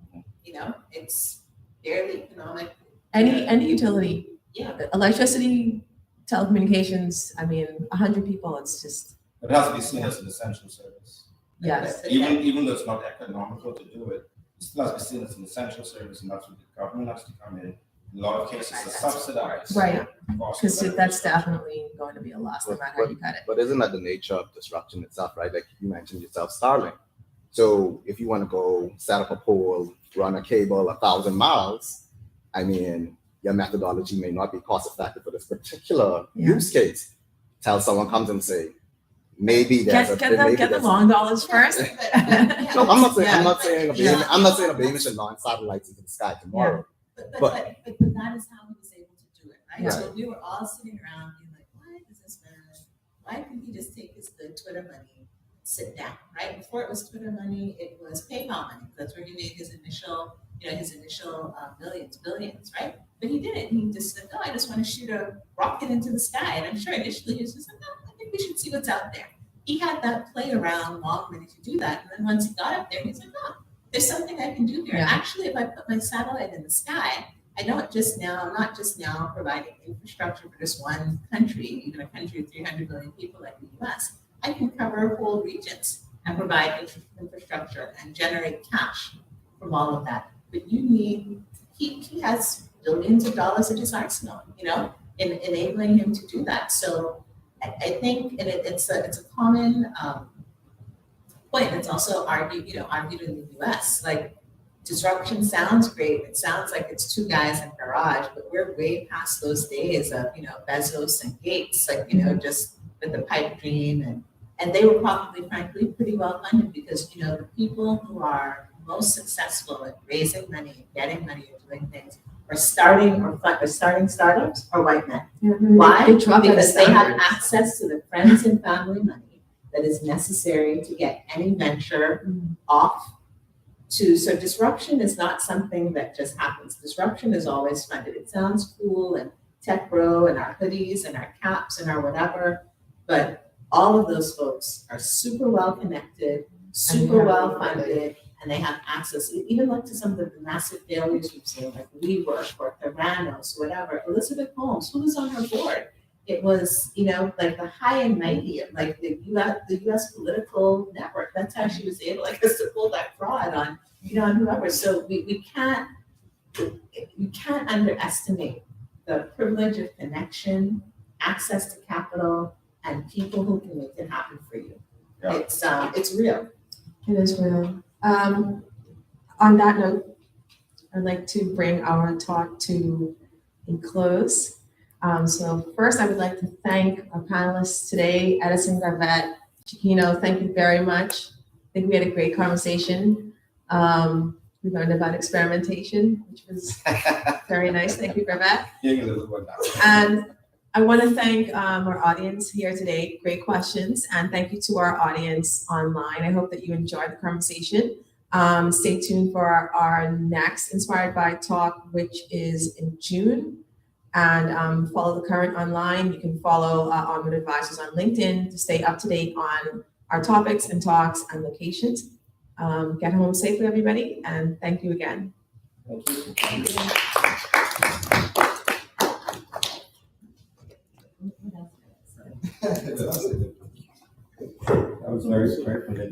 C: It's barely economic.
A: Any utility,
C: Yeah.
A: electricity, telecommunications, 100 people, it's just,
D: It has to be seen as an essential service.
A: yes.
D: Even though it's not economical to do it, it still has to be seen as an essential service, and that's what the government has to come in. In a lot of cases, to subsidize.
A: Right,
D: cost
A: because
D: of
A: that's
D: infrastructure.
A: definitely going to be a loss no matter how you cut it.
F: But isn't that the nature of disruption itself, right? Like you mentioned yourself, Starlink. So if you want to go set up a pole, run a cable 1,000 miles, your methodology may not be cost effective for this particular use case. Till someone comes and say, maybe there's
A: Get the long dollars first.
F: No, I'm not saying a Bahamian should launch satellites into the sky tomorrow.
C: But that is how he was able to do it, right?
F: Right.
C: So we were all sitting around being like, why does this man, why couldn't he just take the Twitter money, sit down, right? Before it was Twitter money, it was PayPal money. That's where he made his initial billions, right? But he didn't. He just said, no, I just want to shoot a rocket into the sky. And I'm sure initially he was just like, no, I think we should see what's out there. He had that play around long money to do that. And then once he got up there, he's like, oh, there's something I can do here.
A: Yeah.
C: Actually, if I put my satellite in the sky, I'm not just now providing infrastructure for just one country, even a country of 300 million people like the US. I can cover whole regions and provide infrastructure and generate cash from all of that. But he has billions of dollars at his arsenal, in enabling him to do that. So I think it's a common point. It's also argued in the US. Like, disruption sounds great. It sounds like it's two guys in a garage, but we're way past those days of, Bezos and Gates, just with the pipe dream. And they were probably, frankly, pretty well funded because, the people who are most successful at raising money and getting money and doing things are starting startups are white men. Why? Because they have access to the friends and family money that is necessary to get any venture off. So disruption is not something that just happens. Disruption is always funded. It sounds cool and tech bro and our hoodies and our caps and our whatever, but all of those folks are super well connected, super well funded, and they have access, even like to some of the massive failures we've seen, like WeWork or Theranos, whatever. Elizabeth Holmes, who was on her board? It was, like the high and mighty, like the U.S. political network. That's how she was able, to pull that fraud on, on whoever. So we can't underestimate the privilege of connection, access to capital, and people who can make it happen for you.
D: Yeah.
C: It's real.
A: It is real. On that note, I'd like to bring our talk to a close. So first, I would like to thank our panelists today, Edison, Gravette, Shaqueno. Thank you very much. I think we had a great conversation. We learned about experimentation, which was very nice. Thank you, Gravette. And I want to thank our audience here today. Great questions. And thank you to our audience online. I hope that you enjoyed the conversation. Stay tuned for our next Inspired by talk, which is in June. And follow the current online. You can follow Onward Advisors on LinkedIn to stay up to date on our topics and talks and locations. Get home safely, everybody, and thank you again.
D: Thank you. That was very great.